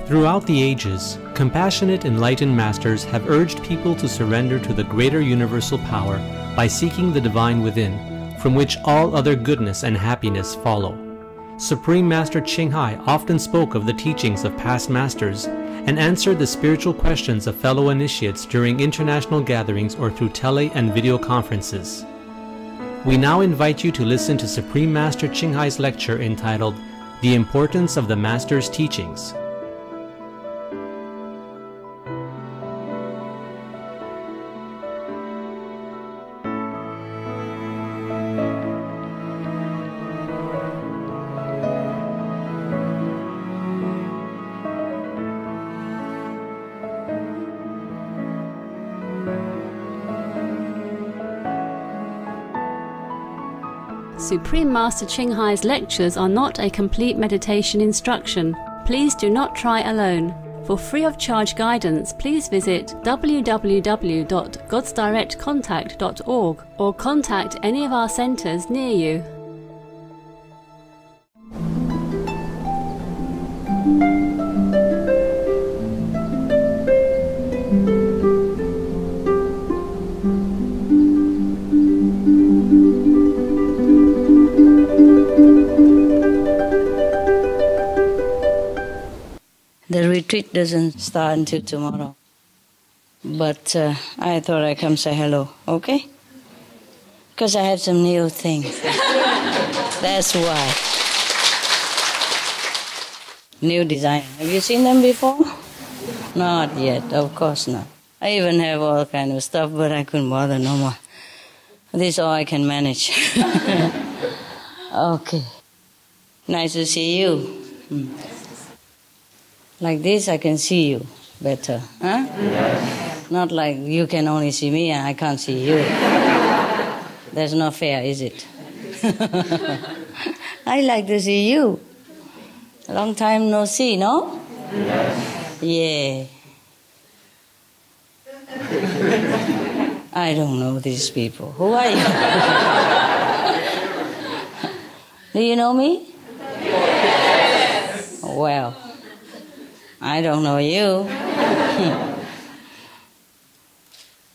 Throughout the ages, compassionate enlightened masters have urged people to surrender to the greater universal power by seeking the divine within, from which all other goodness and happiness follow. Supreme Master Ching Hai often spoke of the teachings of past masters and answered the spiritual questions of fellow initiates during international gatherings or through tele and video conferences. We now invite you to listen to Supreme Master Ching Hai's lecture entitled The Importance of the Master's Teachings. Supreme Master Ching Hai's lectures are not a complete meditation instruction. Please do not try alone. For free of charge guidance, please visit www.godsdirectcontact.org or contact any of our centers near you. The retreat doesn't start until tomorrow. But I thought I'd come say hello, okay? Because I have some new things. That's why. New design. Have you seen them before? Not yet, of course not. I even have all kind of stuff, but I couldn't bother no more. This is all I can manage. Okay. Nice to see you. Like this, I can see you better, huh? Yes. Not like you can only see me and I can't see you. That's not fair, is it? I like to see you. A long time no see, no? Yes. Yeah. I don't know these people. Who are you? Do you know me? Yes. Well, I don't know you.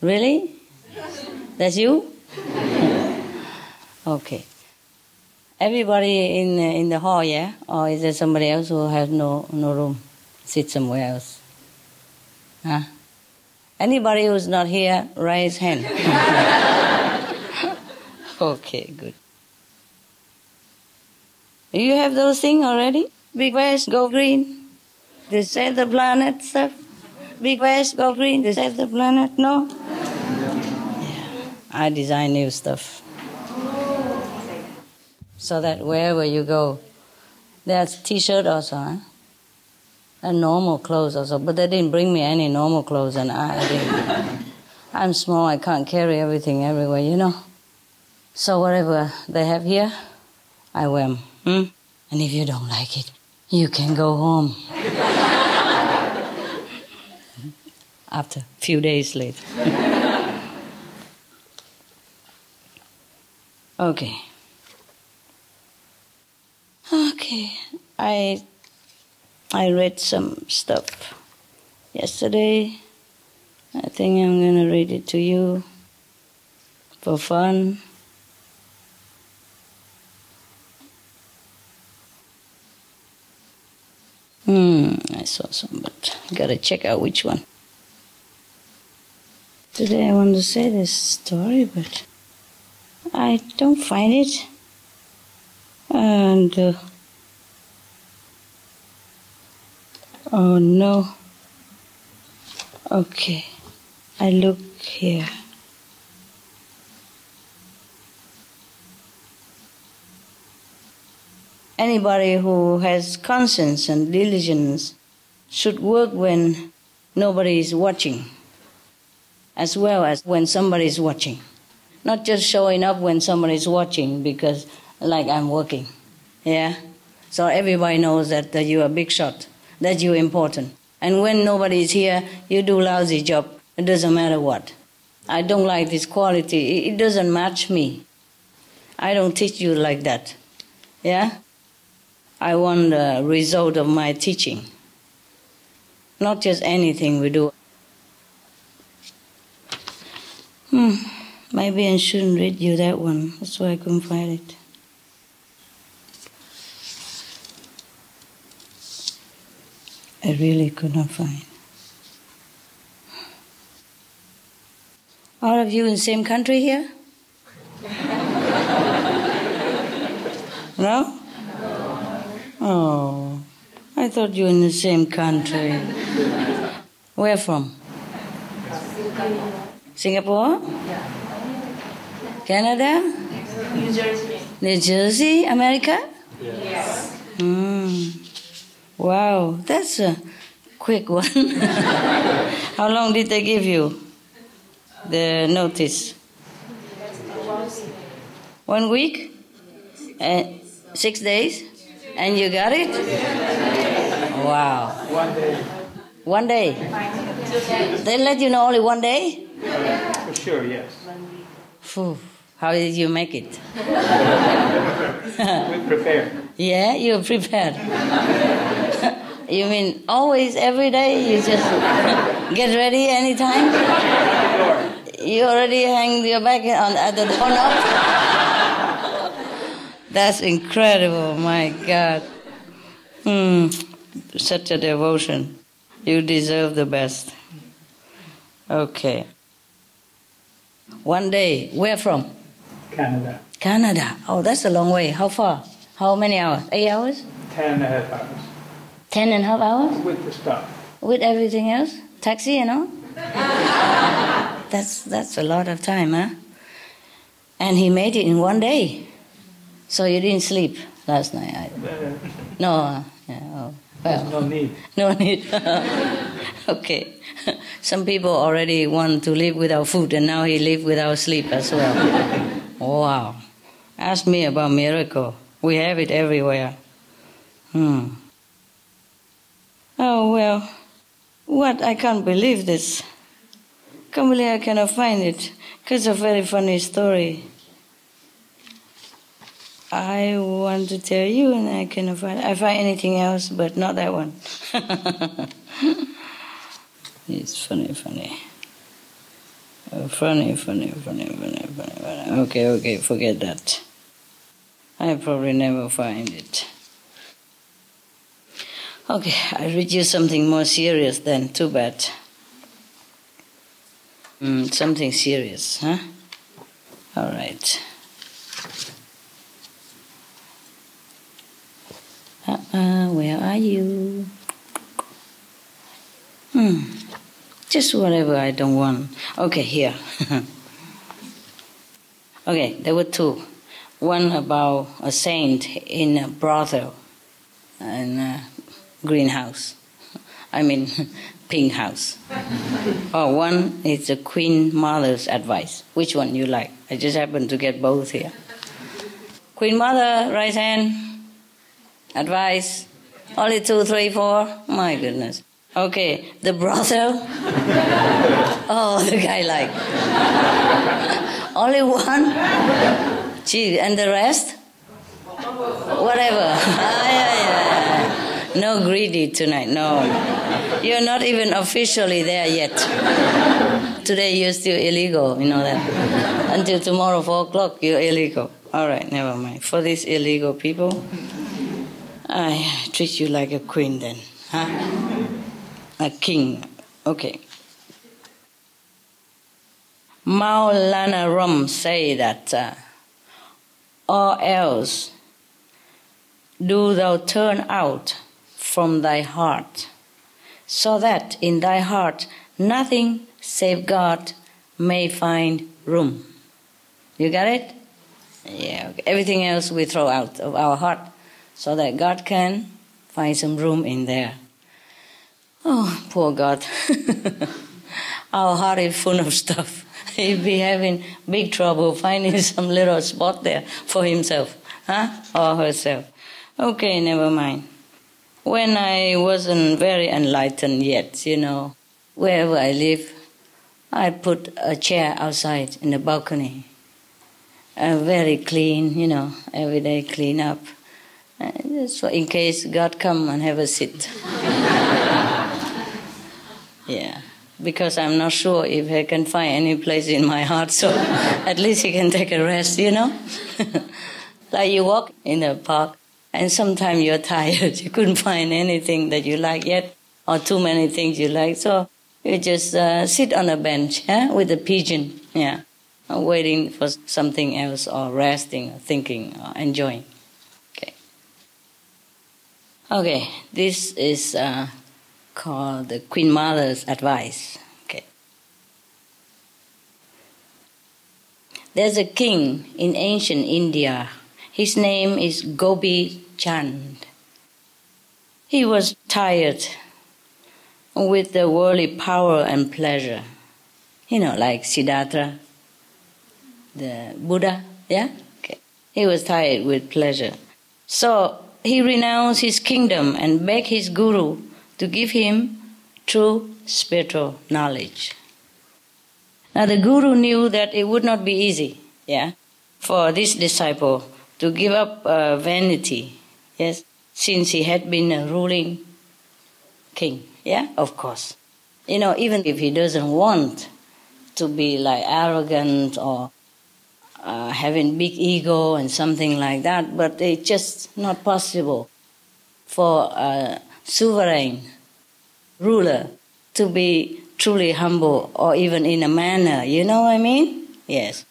Really? That's you? Okay. Everybody in the hall, yeah? Or is there somebody else who has no room? Sit somewhere else? Huh? Anybody who's not here, raise hand. Okay, good. You have those things already? Big West, go green. They save the planet stuff. Big West, go green. They save the planet. No? Yeah. I design new stuff. So that wherever you go, there's T-shirt also, huh? And normal clothes also. But they didn't bring me any normal clothes, and I didn't. I'm small. I can't carry everything everywhere, you know. So whatever they have here, I wear them. And if you don't like it, you can go home. After a few days later. Okay. Okay. I read some stuff yesterday. I think I'm going to read it to you for fun. I saw some, but gotta check out which one. Today I want to say this story, but I don't find it. And oh no. Okay, I look here. Anybody who has conscience and diligence should work when nobody is watching, as well as when somebody is watching. Not just showing up when somebody is watching because, like, I'm working. Yeah? So everybody knows that you're a big shot, that you're important. And when nobody is here, you do lousy job. It doesn't matter what. I don't like this quality. It doesn't match me. I don't teach you like that. Yeah? I want the result of my teaching. not just anything we do. Maybe I shouldn't read you that one. That's why I couldn't find it. I really could not find. All of you in the same country here? No? Oh, I thought you were in the same country. Where from? Singapore? Canada? New Jersey. New Jersey, America? Yes. Wow, that's a quick one. How long did they give you the notice? 1 week? 6 days? And you got it? Wow. 1 day. 1 day? They let you know only 1 day? For sure, yes. Phew. How did you make it? We prepared. Yeah, you're prepared. You mean always, every day? You just get ready anytime? You already hang your bag at the doorknob? That's incredible, my God. Such a devotion. You deserve the best. Okay. 1 day. Where from? Canada. Canada. Oh, that's a long way. How far? How many hours? 8 hours? 10.5 hours. 10.5 hours? With the stop. With everything else? Taxi and all? That's a lot of time, huh? And he made it in 1 day. So you didn't sleep last night either? No. Well, no need. No need. Okay. Some people already want to live without food, and now he live without sleep as well. Wow. Ask me about miracle. We have it everywhere. Oh, well. What? I can't believe this. Can't believe I cannot find it. It's a very funny story. I want to tell you, and I cannot find it. I find anything else, but not that one. It's funny. Funny. Okay, forget that. I probably never find it. Okay, I read you something more serious then. Too bad. Something serious, huh? All right. Where are you? Just whatever I don't want. Okay, here. Okay, there were two. One about a saint in a brothel, in a greenhouse. I mean, pink house. Oh, one is the Queen Mother's advice. Which one you like? I just happen to get both here. Queen Mother, right hand. Advice. Only 2, 3, 4. My goodness. Okay, the brothel. Oh, the guy like. Only one? Gee, and the rest? Whatever. Yeah. No greedy tonight, no. You're not even officially there yet. Today you're still illegal, you know that. Until tomorrow, 4 o'clock, you're illegal. All right, never mind. For these illegal people, I treat you like a queen then, huh? A king. Okay. Maulana Rum say that or else do thou turn out from thy heart, so that in thy heart nothing save God may find room. You got it? Yeah. Okay. Everything else we throw out of our heart, so that God can find some room in there. Oh, poor God. Our heart is full of stuff. He'd be having big trouble finding some little spot there for himself, huh? Or herself. Okay, never mind. When I wasn't very enlightened yet, you know, wherever I live, I put a chair outside in the balcony. Very clean, you know, every day clean up. Just in case God come and have a sit. Yeah. Because I'm not sure if I can find any place in my heart, so at least you can take a rest, you know? Like you walk in the park, and sometimes you're tired. You couldn't find anything that you like yet, or too many things you like, so you just sit on a bench with a pigeon, waiting for something else, or resting, or thinking, or enjoying. Okay, this is called the Queen Mother's advice. Okay. There's a king in ancient India. His name is Gopi Chand. He was tired with the worldly power and pleasure. You know, like Siddhartha, the Buddha, yeah? Okay. He was tired with pleasure. So he renounced his kingdom and begged his guru to give him true spiritual knowledge. Now the guru knew that it would not be easy, for this disciple to give up vanity, since he had been a ruling king, of course. You know, even if he doesn't want to be like arrogant or having big ego and something like that, but it's just not possible for a sovereign ruler to be truly humble or even in a manner, you know what I mean? Yes.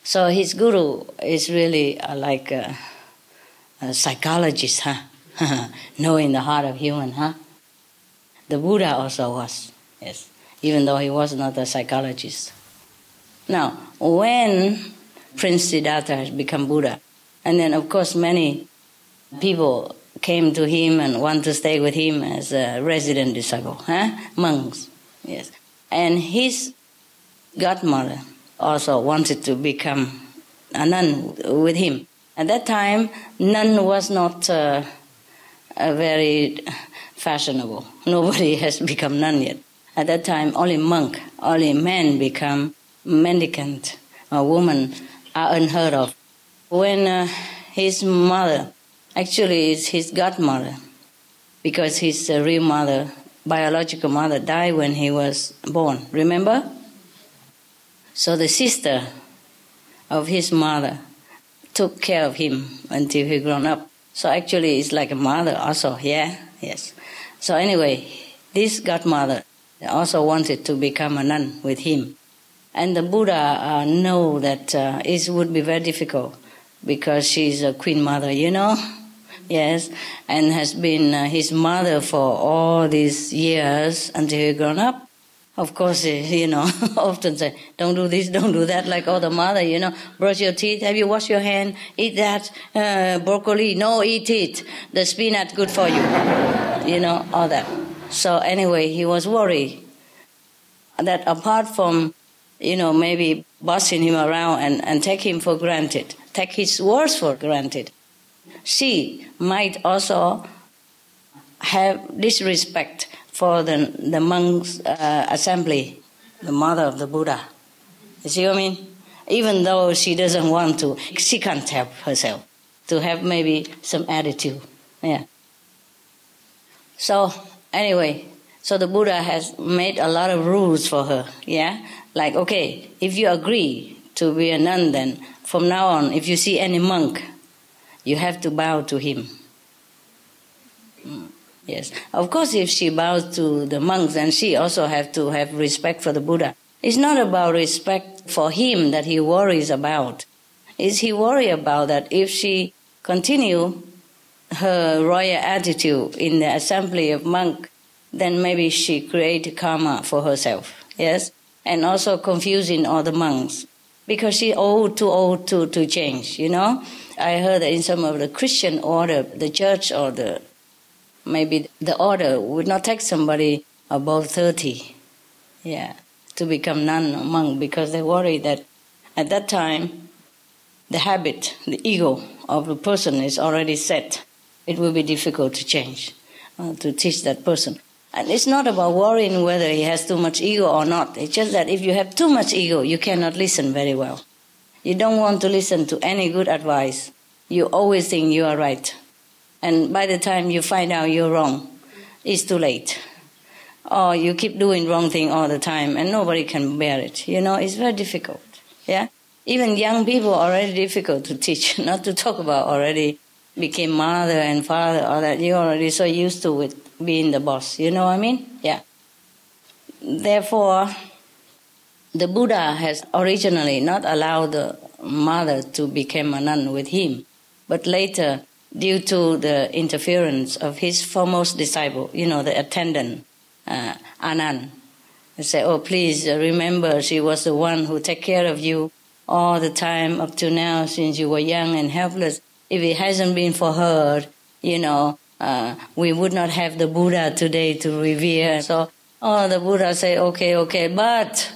So his guru is really like a psychologist, knowing the heart of human, The Buddha also was, yes, even though he was not a psychologist. Now, when Prince Siddhartha has become Buddha, and then of course many people came to him and want to stay with him as a resident disciple, monks, yes. And his godmother also wanted to become a nun with him. At that time, nun was not very fashionable. Nobody has become nun yet. At that time, only monk, only men become mendicant, or women are unheard of. When his mother, actually is his godmother, because his real mother, biological mother, died when he was born, remember? So the sister of his mother took care of him until he grown up. So actually it's like a mother also, yes. So anyway, this godmother also wanted to become a nun with him. And the Buddha know that it would be very difficult because she's a queen mother, you know? Yes, and has been his mother for all these years until he grown up. Of course, you know, often say, don't do this, don't do that, like all the mother, you know, brush your teeth, have you washed your hand, eat that, broccoli, no, eat it, the spinach, good for you, you know, all that. So anyway, he was worried that apart from, you know, maybe bossing him around and take him for granted, take his words for granted, she might also have disrespect for the monks' assembly, the mother of the Buddha. You see what I mean? Even though she doesn't want to, she can't help herself to have maybe some attitude. So anyway, so the Buddha has made a lot of rules for her, Like, okay, if you agree to be a nun, then from now on, if you see any monk, you have to bow to him. Yes. Of course, if she bows to the monks, then she also have to have respect for the Buddha. It's not about respect for him that he worries about. It's he worry about that if she continue her royal attitude in the assembly of monks, then maybe she create karma for herself. Yes. And also confusing all the monks. Because she's too old to change, you know. I heard that in some of the Christian order, the church or maybe the order would not take somebody above 30, to become nun or monk, because they worry that at that time the habit, the ego of the person is already set. It will be difficult to change, to teach that person. And it's not about worrying whether he has too much ego or not. It's just that if you have too much ego, you cannot listen very well. You don't want to listen to any good advice. You always think you are right. And by the time you find out you're wrong, it's too late. or you keep doing wrong thing all the time and nobody can bear it. It's very difficult. Yeah? Even young people are already difficult to teach, not to talk about already became mother and father, all that. You're already so used to it, being the boss. You know what I mean? Yeah. Therefore, the Buddha has originally not allowed the mother to become a nun with him, but later, due to the interference of his foremost disciple, the attendant, Anand, he said, "Oh, please remember, she was the one who took care of you all the time up to now since you were young and helpless. If it hasn't been for her, we would not have the Buddha today to revere." So, the Buddha said, okay, but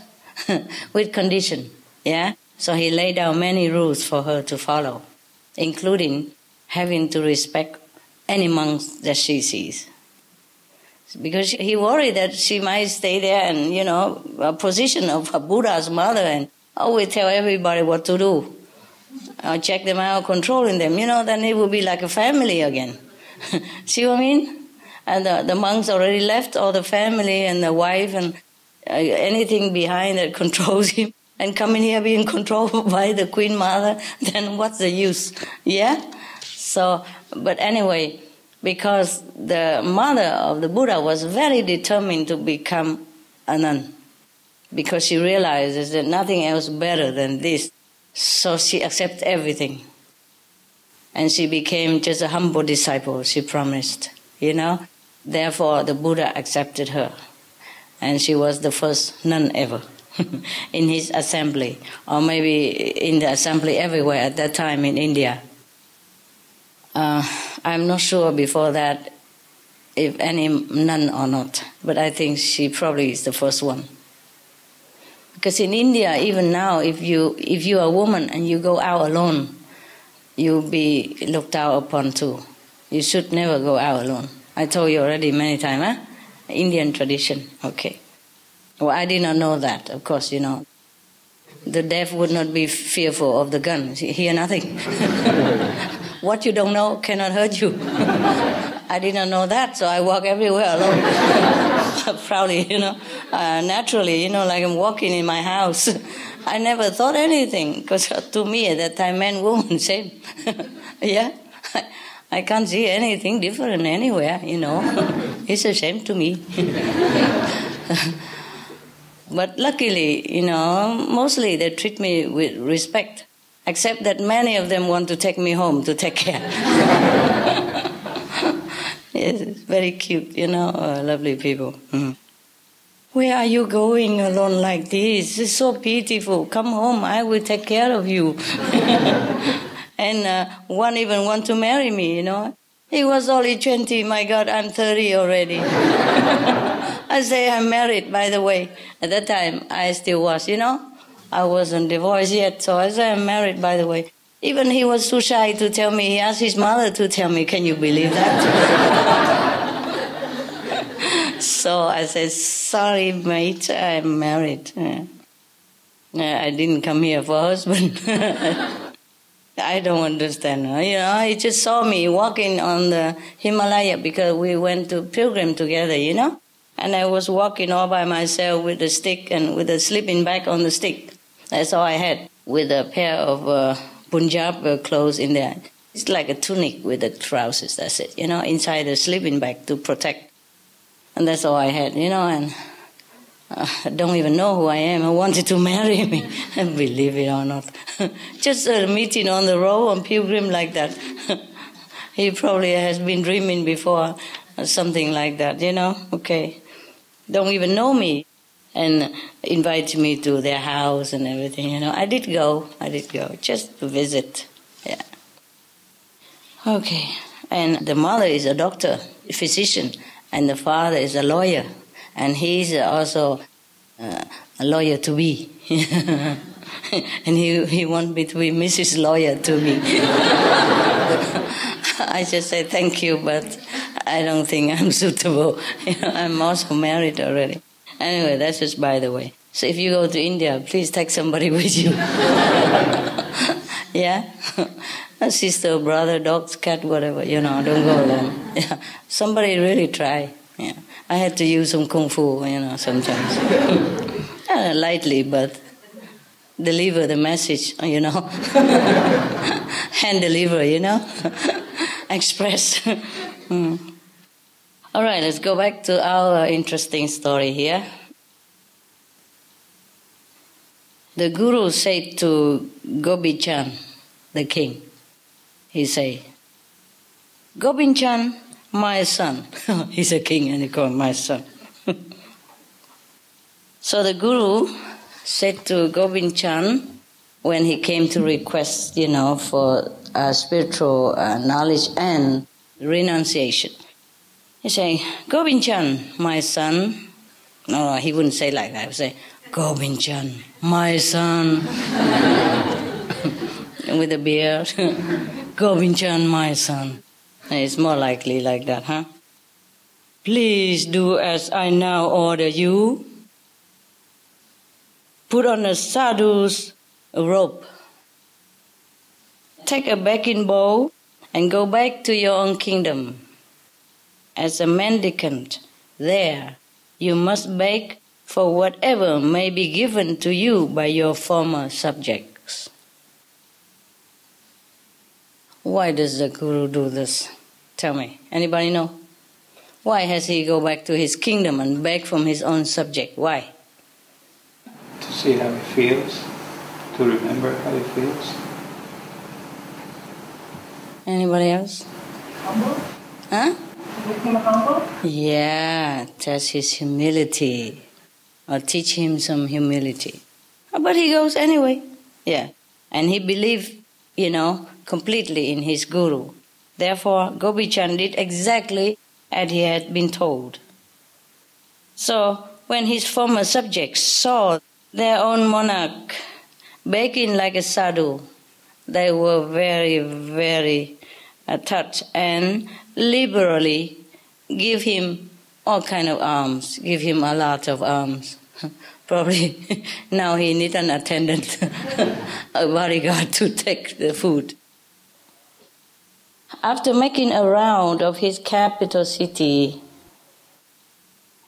with condition, yeah? So he laid down many rules for her to follow, including having to respect any monks that she sees. Because he worried that she might stay there and, a position of a Buddha's mother and always tell everybody what to do. Check them out, controlling them, then it would be like a family again. See what I mean? And the monks already left all the family and the wife and anything behind that controls him. And coming here being controlled by the Queen Mother, then what's the use? Yeah? So, but anyway, because the mother of the Buddha was very determined to become a nun, because she realizes that nothing else better than this. So she accepted everything. And she became just a humble disciple, she promised, Therefore, the Buddha accepted her. And she was the first nun ever in his assembly, or maybe in the assembly everywhere at that time in India. I'm not sure before that if any nun or not, but I think she probably is the first one. Because in India, even now, if you are a woman and you go out alone, you'll be looked out upon too. You should never go out alone. I told you already many times, huh? Indian tradition, okay. Well, I did not know that, of course, The deaf would not be fearful of the gun. Hear nothing. What you don't know cannot hurt you. I did not know that, so I walk everywhere alone. Proudly, naturally, like I'm walking in my house. I never thought anything, because to me at that time, man, woman, same. Yeah? I can't see anything different anywhere, It's a shame to me. But luckily, mostly they treat me with respect, except that many of them want to take me home to take care. Yes, it's very cute, lovely people. Mm. Where are you going alone like this? It's so pitiful. Come home, I will take care of you. And one even want to marry me, He was only 20, my God, I'm 30 already. I say I'm married, by the way. At that time, I still was, I wasn't divorced yet, so I say I'm married, by the way. Even he was too shy to tell me. He asked his mother to tell me. Can you believe that? So I said, sorry, mate, I'm married. I didn't come here for a husband. I don't understand. He just saw me walking on the Himalaya because we went to pilgrim together, And I was walking all by myself with a stick and with a sleeping bag on the stick. That's all I had, with a pair of Punjab clothes in there. It's like a tunic with the trousers, that's it, inside a sleeping bag to protect. And that's all I had, and I don't even know who I am. I wanted to marry me, believe it or not. Just a meeting on the road on pilgrim like that. He probably has been dreaming before, or something like that, okay. Don't even know me, and invite me to their house and everything, I did go, just to visit, yeah. Okay, and the mother is a doctor, a physician, and the father is a lawyer, and he's also a lawyer to be. And he wants me to be Mrs. Lawyer to be. I just say thank you, but I don't think I'm suitable. I'm also married already. Anyway, that's just by the way. So if you go to India, please take somebody with you. Yeah? A sister, brother, dog, cat, whatever, don't go alone. Yeah. Somebody really try. Yeah, I had to use some kung fu, sometimes. Lightly, but deliver the message, hand deliver, express. All right, let's go back to our interesting story here. The Guru said to Gobind-Chand, the king, he said, Gobind-Chand, my son. He's a king and he called my son. So the Guru said to Gobind-Chand, when he came to request, for spiritual knowledge and renunciation, he said, Gobind-Chand, my son. No, he wouldn't say like that. He would say, Gobind-Chand, my son. With a beard. Gobind-Chand, my son. It's more likely like that, huh? Please do as I now order you. Put on a sadhu's robe. Take a begging bowl and go back to your own kingdom. As a mendicant, there you must beg for whatever may be given to you by your former subjects. Why does the Guru do this? Tell me. Anybody know? Why has he go back to his kingdom and beg from his own subject? Why? To see how he feels, to remember how he feels. Anybody else? Humble? Huh? Make him humble? Yeah, test his humility. Or teach him some humility. But he goes anyway. Yeah. And he believed, completely in his Guru. Therefore, Gobind-Chand did exactly as he had been told. So, when his former subjects saw their own monarch begging like a sadhu, they were very, very touched and liberally give him all kind of alms, give him a lot of alms. Probably now he needs an attendant, a bodyguard to take the food. After making a round of his capital city,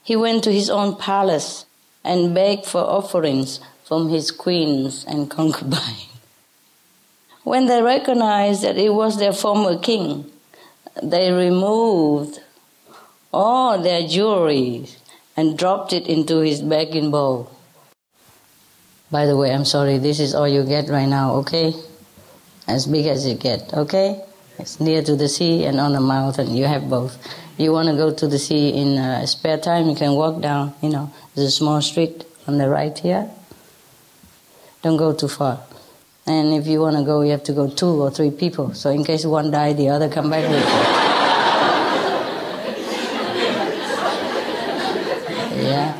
he went to his own palace and begged for offerings from his queens and concubines. When they recognized that it was their former king, they removed all their jewelry and dropped it into his begging bowl. By the way, I'm sorry, this is all you get right now, okay? As big as you get, okay? It's near to the sea and on the mountain. You have both. You want to go to the sea in spare time, you can walk down, there's a small street on the right here. Don't go too far. And if you want to go, you have to go 2 or 3 people. So in case one die, the other come back with you. Yeah.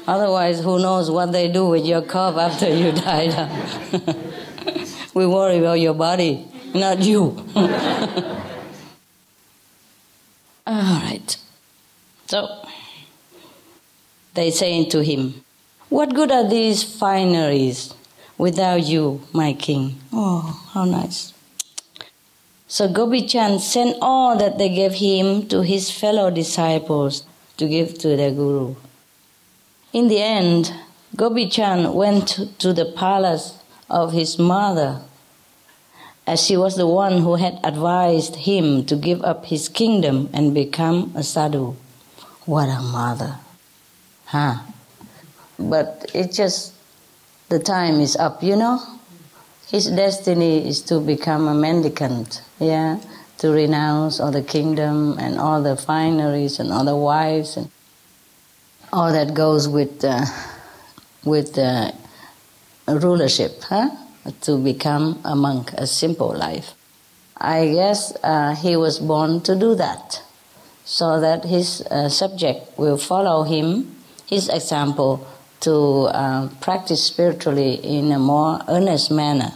Otherwise, who knows what they do with your cup after you die. We worry about your body, not you. All right. So, they saying to him, what good are these fineries without you, my king? Oh, how nice. So Gobind-Chand sent all that they gave him to his fellow disciples to give to their Guru. In the end, Gobind-Chand went to the palace of his mother, as she was the one who had advised him to give up his kingdom and become a sadhu. What a mother. Huh? But it's just, the time is up, His destiny is to become a mendicant, to renounce all the kingdom and all the fineries and all the wives and all that goes with rulership, to become a monk, a simple life. I guess he was born to do that, so that his subject will follow him, his example, to practice spiritually in a more earnest manner,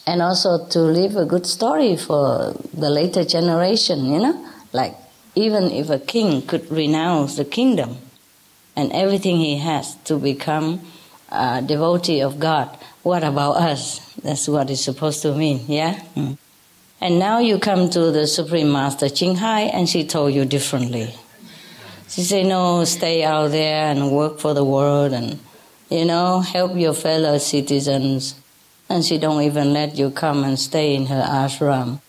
and also to leave a good story for the later generation, like even if a king could renounce the kingdom and everything he has to become a devotee of God, what about us? That's what it's supposed to mean, And now you come to the Supreme Master Qinghai and she told you differently. She said, no, stay out there and work for the world and, help your fellow citizens. And she don't even let you come and stay in her ashram.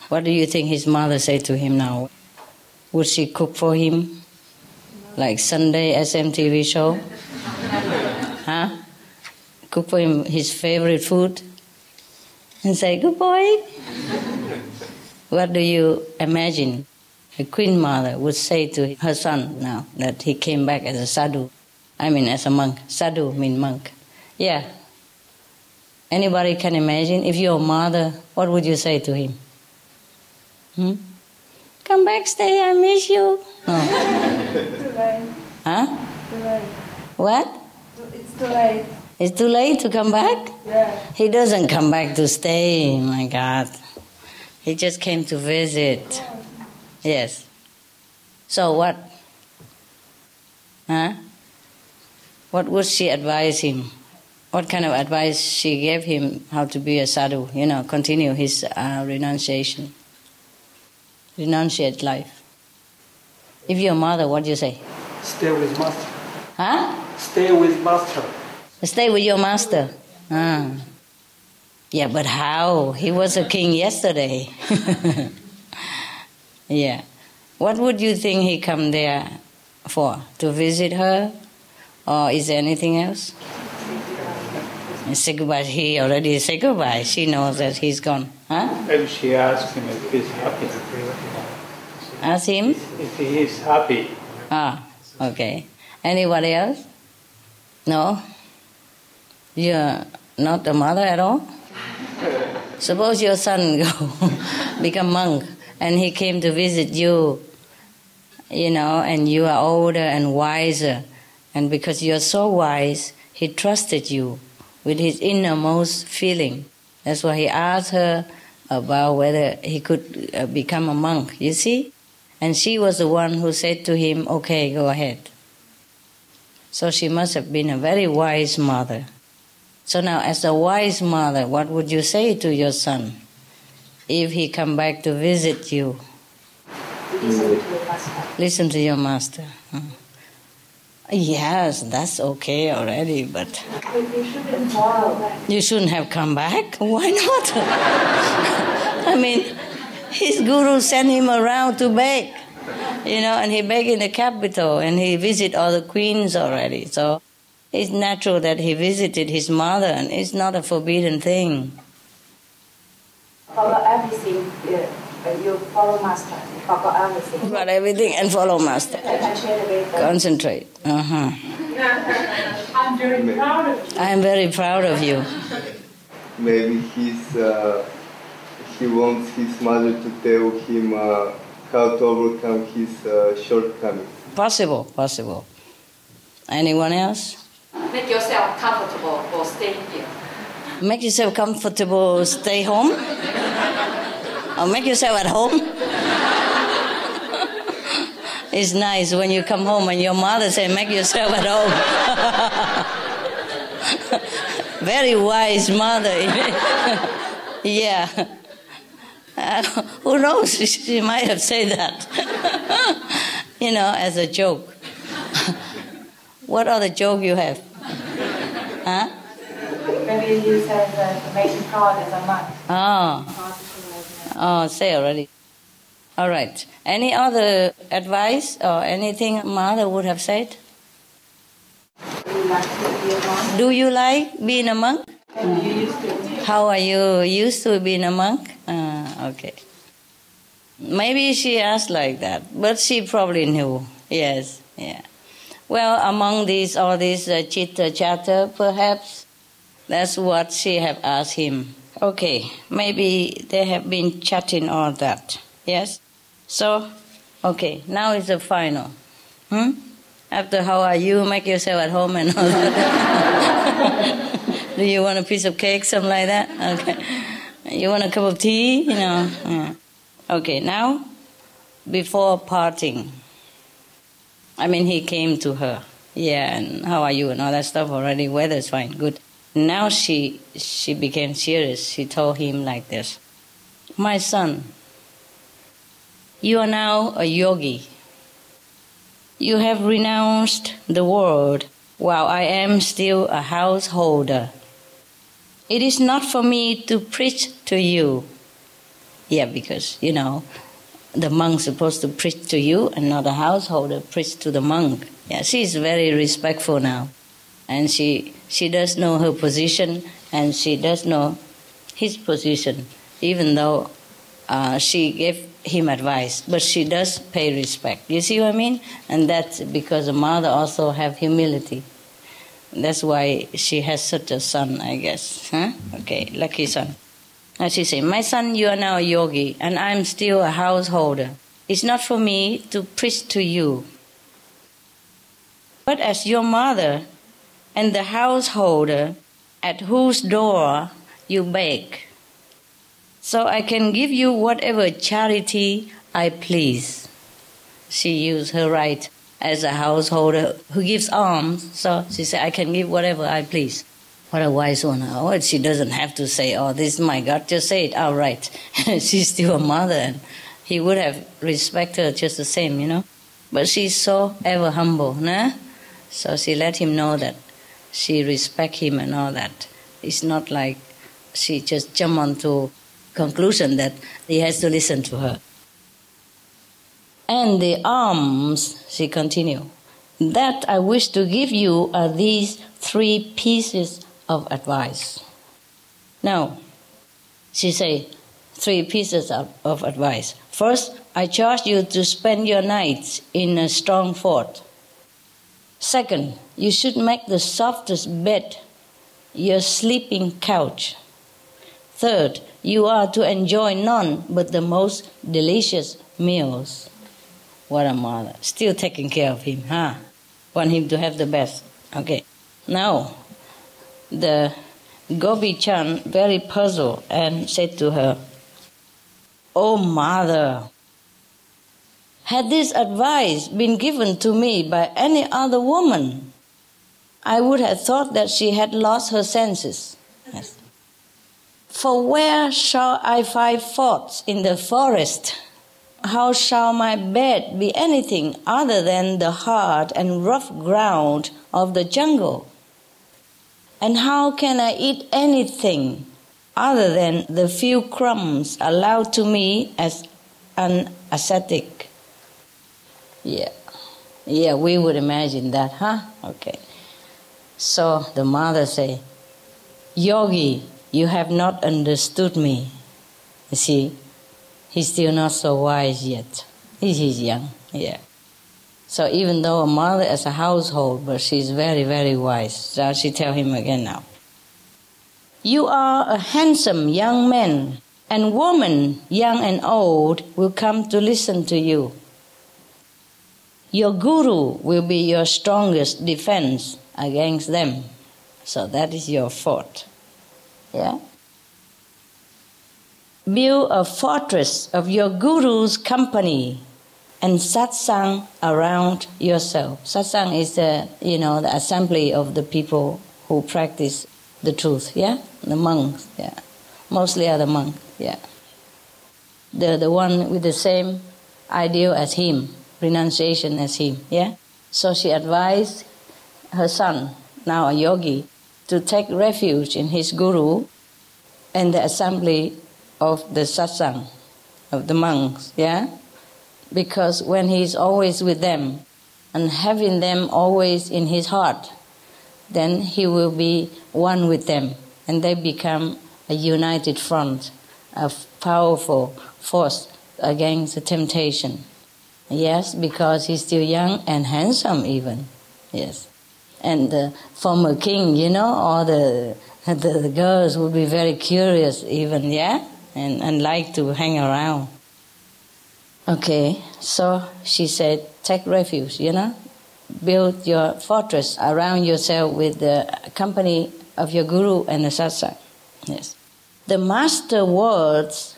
What do you think his mother said to him now? Would she cook for him? Like Sunday SMTV show? Huh? Cook for him his favorite food? And say, good boy. What do you imagine a queen mother would say to her son now that he came back as a sadhu? As a monk. Sadhu means monk. Yeah. Anybody can imagine? If you're a mother, what would you say to him? Come back, stay, I miss you. No. Too late. Huh? Too late. What? It's too late. It's too late to come back? Yeah. He doesn't come back to stay, my God. He just came to visit. Yes. So what? Huh? What would she advise him? What kind of advice she gave him how to be a sadhu, continue his renunciation. Renunciate life. If you're a mother, what do you say? Stay with master. Huh? Stay with master. Stay with your master. Yeah, but how? He was a king yesterday. Yeah. What would you think he come there for? To visit her? Or is there anything else? Say goodbye. He already said goodbye. She knows that he's gone. Huh? Maybe she asked him if he's happy. Ask him? If he is happy. Okay. Anybody else? No? You're not a mother at all? Suppose your son go become monk and he came to visit you, and you are older and wiser. And because you're so wise, he trusted you with his innermost feeling. That's why he asked her about whether he could become a monk, you see? And she was the one who said to him, okay, go ahead. So she must have been a very wise mother. So now, as a wise mother, what would you say to your son if he come back to visit you? Listen to your master. Yes, that's okay already, but you shouldn't have come back. Why not? His guru sent him around to beg, and he begged in the capital, and he visited all the queens already. So it's natural that he visited his mother, and it's not a forbidden thing. Follow everything. You follow master. You follow everything. Follow everything and follow master. Concentrate. I'm very proud of you. I am very proud of you. Maybe he wants his mother to tell him how to overcome his shortcomings. Possible. Anyone else? Make yourself comfortable for staying here. Make yourself comfortable, stay home? Or make yourself at home? It's nice when you come home and your mother says, make yourself at home. Very wise mother. Yeah. Who knows? She might have said that. As a joke. What other joke you have? Huh? Maybe you said that make you proud as a monk. Oh, say already. All right. Any other advice or anything mother would have said? Do you like being a monk? How are you used to being a monk? Okay. Maybe she asked like that, but she probably knew. Yes, yeah. Well, among all these chitta chatter, perhaps that's what she have asked him. Okay, maybe they have been chatting all that. Yes? So, okay, now it's the final. After how are you, make yourself at home and all that. Do you want a piece of cake, something like that? Okay. You want a cup of tea? Yeah. Okay, now, before parting, he came to her. Yeah, and how are you and all that stuff already. Weather's fine, good. Now she became serious. She told him like this, "My son, you are now a yogi. You have renounced the world while I am still a householder. It is not for me to preach to you." Yeah, because, the monk's supposed to preach to you and not a householder preach to the monk. Yeah, she is very respectful now. And she does know her position and she does know his position, even though she gave him advice. But she does pay respect. You see what I mean? And that's because the mother also have humility. That's why she has such a son, I guess. Huh? Okay, lucky son. And she said, "My son, you are now a yogi, and I'm still a householder. It's not for me to preach to you. But as your mother and the householder at whose door you beg, so I can give you whatever charity I please." She used her right as a householder who gives alms, so she said, "I can give whatever I please." What a wise one. Oh, she doesn't have to say, "Oh, this is my God," just say it outright. She's still a mother, and he would have respected her just the same, But she's so ever humble, nah? So she let him know that she respects him and all that. It's not like she just jumped onto conclusion that he has to listen to her. "And the alms," she continued, "that I wish to give you are these 3 pieces of advice." Now, she said 3 pieces of advice. First, I charge you to spend your nights in a strong fort. Second, you should make the softest bed your sleeping couch. Third, you are to enjoy none but the most delicious meals. What a mother. Still taking care of him, huh? Want him to have the best. Okay. Now, the Gopi-chan, very puzzled, and said to her, "Oh, mother, had this advice been given to me by any other woman, I would have thought that she had lost her senses. Yes. For where shall I find forts in the forest? How shall my bed be anything other than the hard and rough ground of the jungle? And how can I eat anything other than the few crumbs allowed to me as an ascetic?" Yeah, we would imagine that, huh? Okay. So the mother say, "Yogi, you have not understood me." You see, he's still not so wise yet. He's young, yeah. So even though a mother as a household, but she's very, very wise. So she tell him again now, "You are a handsome young man, and women, young and old, will come to listen to you. Your guru will be your strongest defense against them. So that is your fort. Yeah? Build a fortress of your guru's company and satsang around yourself." Satsang is the assembly of the people who practice the truth, yeah? The monks, yeah. Mostly are the monks, yeah. The one with the same ideal as him, renunciation as him, yeah? So she advised her son, now a yogi, to take refuge in his guru and the assembly of the satsang, of the monks, yeah? Because when he's always with them and having them always in his heart, then he will be one with them and they become a united front, a powerful force against the temptation. Yes, because he's still young and handsome even, yes. And the former king, all the girls would be very curious even, yeah? And like to hang around. Okay, so she said, take refuge, Build your fortress around yourself with the company of your guru and the satsang. Yes. The master words,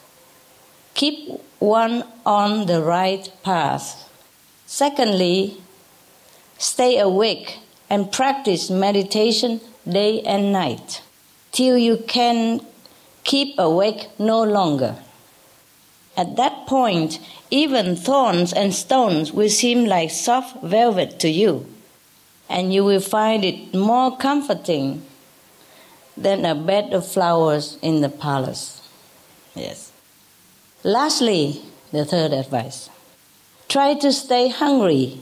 keep one on the right path. Secondly, stay awake and practice meditation day and night. till you can keep awake no longer. At that point, even thorns and stones will seem like soft velvet to you, and you will find it more comforting than a bed of flowers in the palace. Yes. Lastly, the third advice. Try to stay hungry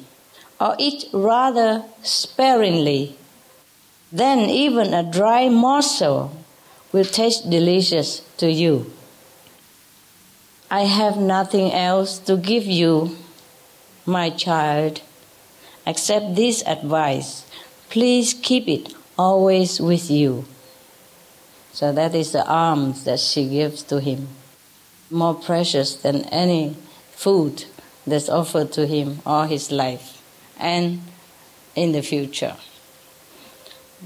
or eat rather sparingly. Then even a dry morsel will taste delicious to you. I have nothing else to give you, my child, except this advice. Please keep it always with you. So that is the alms that she gives to him, more precious than any food that's offered to him all his life and in the future.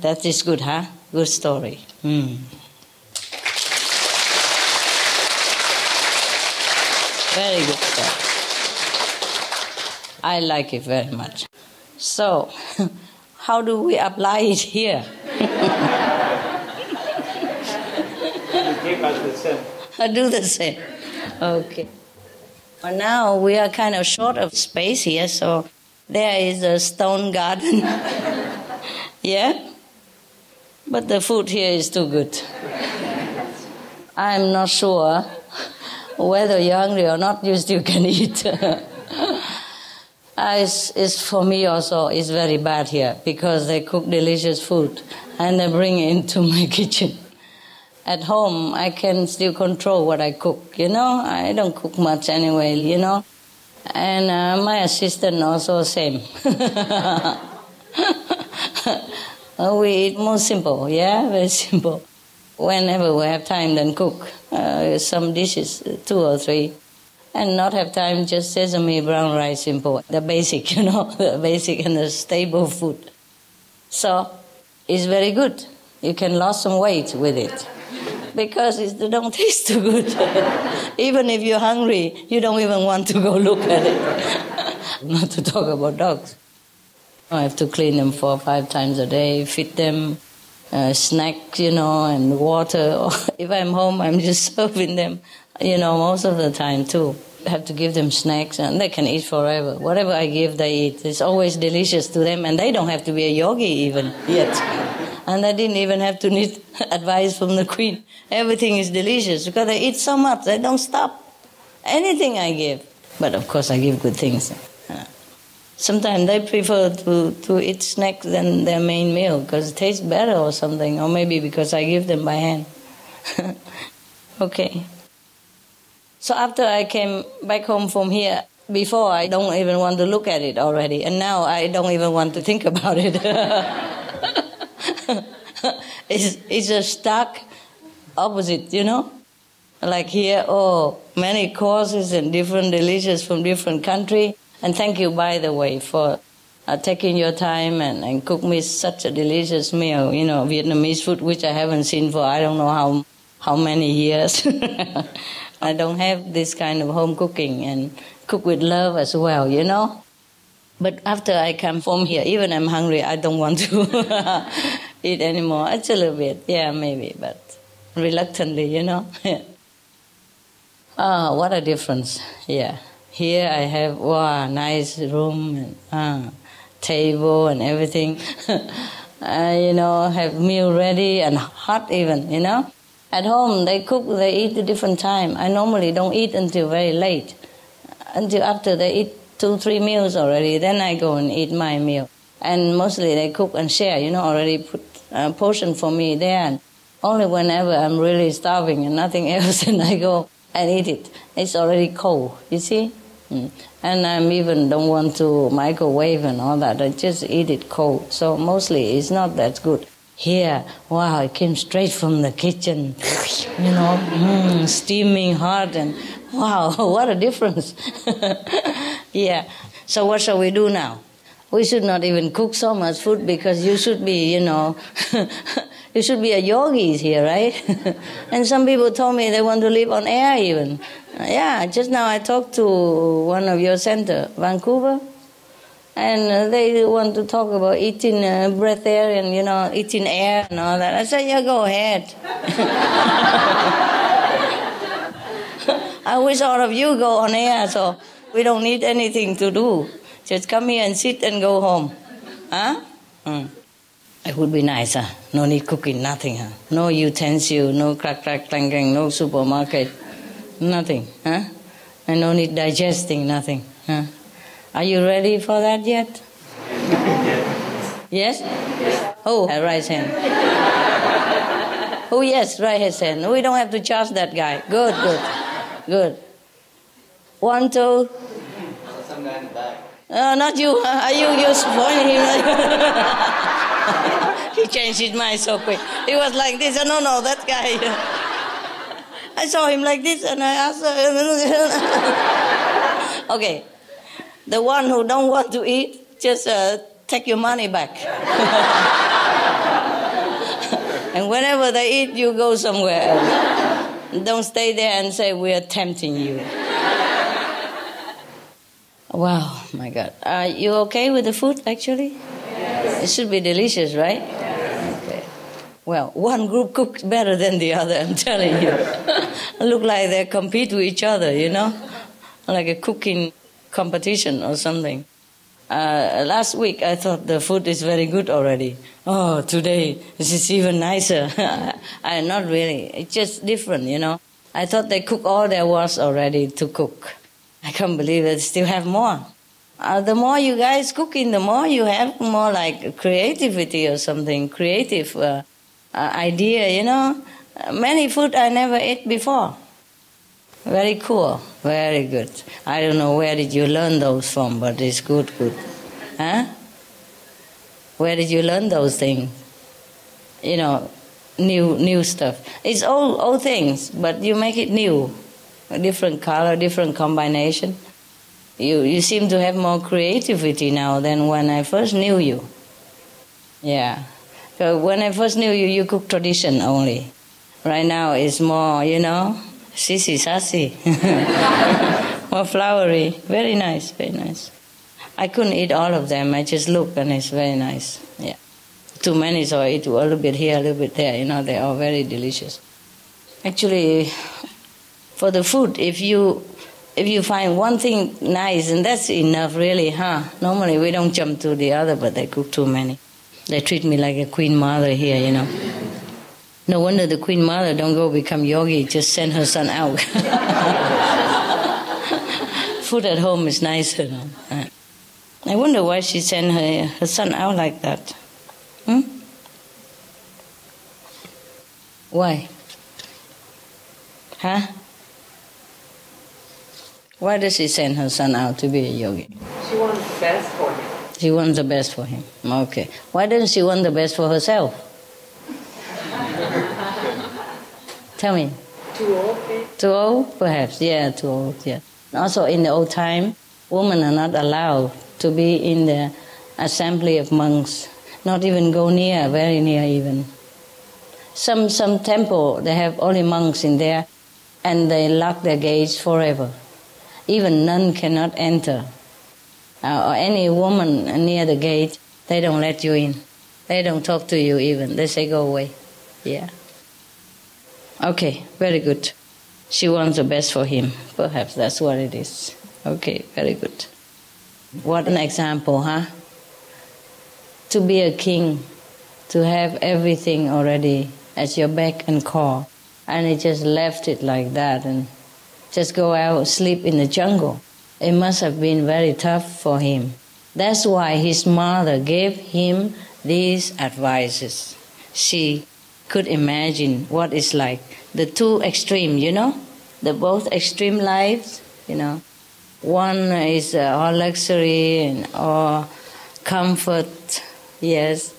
That is good, huh? Good story. Very good story. I like it very much. So, how do we apply it here? Do the same. Okay. Well, now we are kind of short of space here, so there is a stone garden. Yeah? But the food here is too good. I'm not sure whether you're hungry or not, you still can eat. It's for me also, it's very bad here because they cook delicious food and they bring it into my kitchen. At home, I can still control what I cook, you know. I don't cook much anyway, you know. And my assistant also same. We eat more simple, yeah, very simple. Whenever we have time, then cook some dishes, 2 or 3. And not have time, just sesame, brown rice, simple. The basic, you know, the basic and the stable food. So, it's very good. You can lose some weight with it. Because it don't taste too good. Even if you're hungry, you don't even want to go look at it. Not to talk about dogs. I have to clean them 4 or 5 times a day, feed them snacks, you know, and water. If I'm home, I'm just serving them, you know, most of the time too. I have to give them snacks and they can eat forever. Whatever I give, they eat. It's always delicious to them and they don't have to be a yogi even yet. And I didn't even have to need advice from the queen. Everything is delicious because they eat so much, they don't stop. Anything I give. But of course I give good things. Sometimes they prefer to eat snacks than their main meal because it tastes better or something. Or maybe because I give them by hand. Okay. So after I came back home from here, before I don't even want to look at it already. And now I don't even want to think about it. It's a stark opposite, you know. Like here, many courses and different delicious from different country. And thank you, by the way, for taking your time and cook me such a delicious meal, you know, Vietnamese food, which I haven't seen for I don't know how many years. I don't have this kind of home cooking and cook with love as well, you know. But after I come from here, even I'm hungry, I don't want to eat anymore. It's a little bit, yeah, maybe, but reluctantly, you know. What a difference, yeah. Here I have, nice room and table and everything. You know, have meal ready and hot even, you know. At home, they cook, they eat at different time. I normally don't eat until very late. Until after they eat 2-3 meals already, then I go and eat my meal. And mostly they cook and share, you know, already put a portion for me there. And only whenever I'm really starving and nothing else, then I go and eat it. It's already cold, you see? And I even don't want to microwave and all that. I just eat it cold. So mostly it's not that good. Here, wow, it came straight from the kitchen, you know, steaming hot, and wow, what a difference. Yeah, so what shall we do now? We should not even cook so much food because you should be, you know, you should be a yogi here, right? And some people told me they want to live on air even. Yeah, just now I talked to one of your center, Vancouver. And they want to talk about eating breath air and, eating air and all that. I said, yeah, go ahead. I wish all of you go on air, so we don't need anything to do. Just come here and sit and go home. Huh? It would be nice, huh? No need cooking, nothing, huh? No utensil, no crack, clang, no supermarket, nothing, huh? And no need digesting, nothing, huh? Are you ready for that yet? Yes? Oh, right hand. Oh, yes, right hand. We don't have to charge that guy. Good. 1, 2. Some guy in the back. Not you. Are you spoiling him? He changed his mind so quick. He was like this. No, that guy. I saw him like this, and I asked her. Okay. The one who don't want to eat, just take your money back. And whenever they eat, you go somewhere else. Don't stay there and say, we are tempting you. Wow, my God. Are you okay with the food, actually? Yes. It should be delicious, right? Yes. Okay. Well, one group cooks better than the other, I'm telling you. Look like they compete with each other, like a cooking competition or something. Last week I thought the food is very good already. Oh, today this is even nicer. Not really. It's just different, I thought they cook all there was already to cook. I can't believe it. Still have more. The more you guys cooking, the more you have more like creativity or something, creative idea, Many food I never ate before. Very cool, very good. I don't know where did you learn those from, but it's good. Huh? Where did you learn those things? New stuff. It's old things, but you make it new. A different color, different combination. You seem to have more creativity now than when I first knew you. Yeah. So when I first knew you, you cook tradition only. Right now it's more, sissy, sassy. More flowery. Very nice, very nice. I couldn't eat all of them. I just looked and it's very nice. Yeah. Too many, so I eat a little bit here, a little bit there. They are very delicious. Actually, for the food, if you find one thing nice, and that's enough really, huh? Normally we don't jump to the other, but they cook too many. They treat me like a queen mother here, No wonder the queen mother don't go become yogi, just send her son out. Food at home is nicer. I wonder why she sent her son out like that. Why? Huh? Why does she send her son out to be a yogi? She wants the best for him. She wants the best for him. Okay. Why doesn't she want the best for herself? Tell me. Too old, maybe? Too old? Perhaps. Yeah, too old. Yeah. Also, in the old time, women are not allowed to be in the assembly of monks. Not even go near, very near even. Some temple, they have only monks in there, and they lock their gates forever. Even nun cannot enter. Or any woman near the gate, they don't let you in. They don't talk to you even. They say, go away. Yeah. Okay, very good. She wants the best for him. Perhaps that's what it is. Okay, very good. What an example, huh? To be a king, to have everything already at your beck and call, and he just left it like that and just go out, sleep in the jungle. It must have been very tough for him. That's why his mother gave him these advices. She could imagine what it's like. The two extreme, the both extreme lives, One is all luxury and all comfort, yes,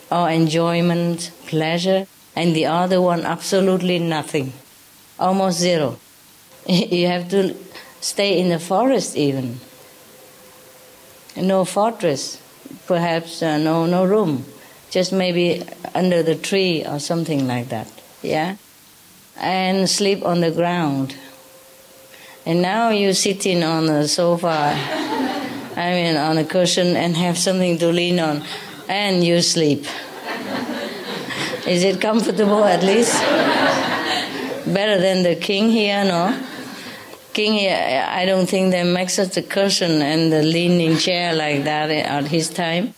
all enjoyment, pleasure, and the other one absolutely nothing, almost zero. You have to stay in the forest even. No fortress, perhaps no room, just maybe under the tree or something like that, yeah? And sleep on the ground. And now you're sitting on the sofa I mean, on a cushion and have something to lean on, and you sleep. Is it comfortable at least? Better than the king here, no? King here, I don't think they make such a cushion and the leaning chair like that at his time.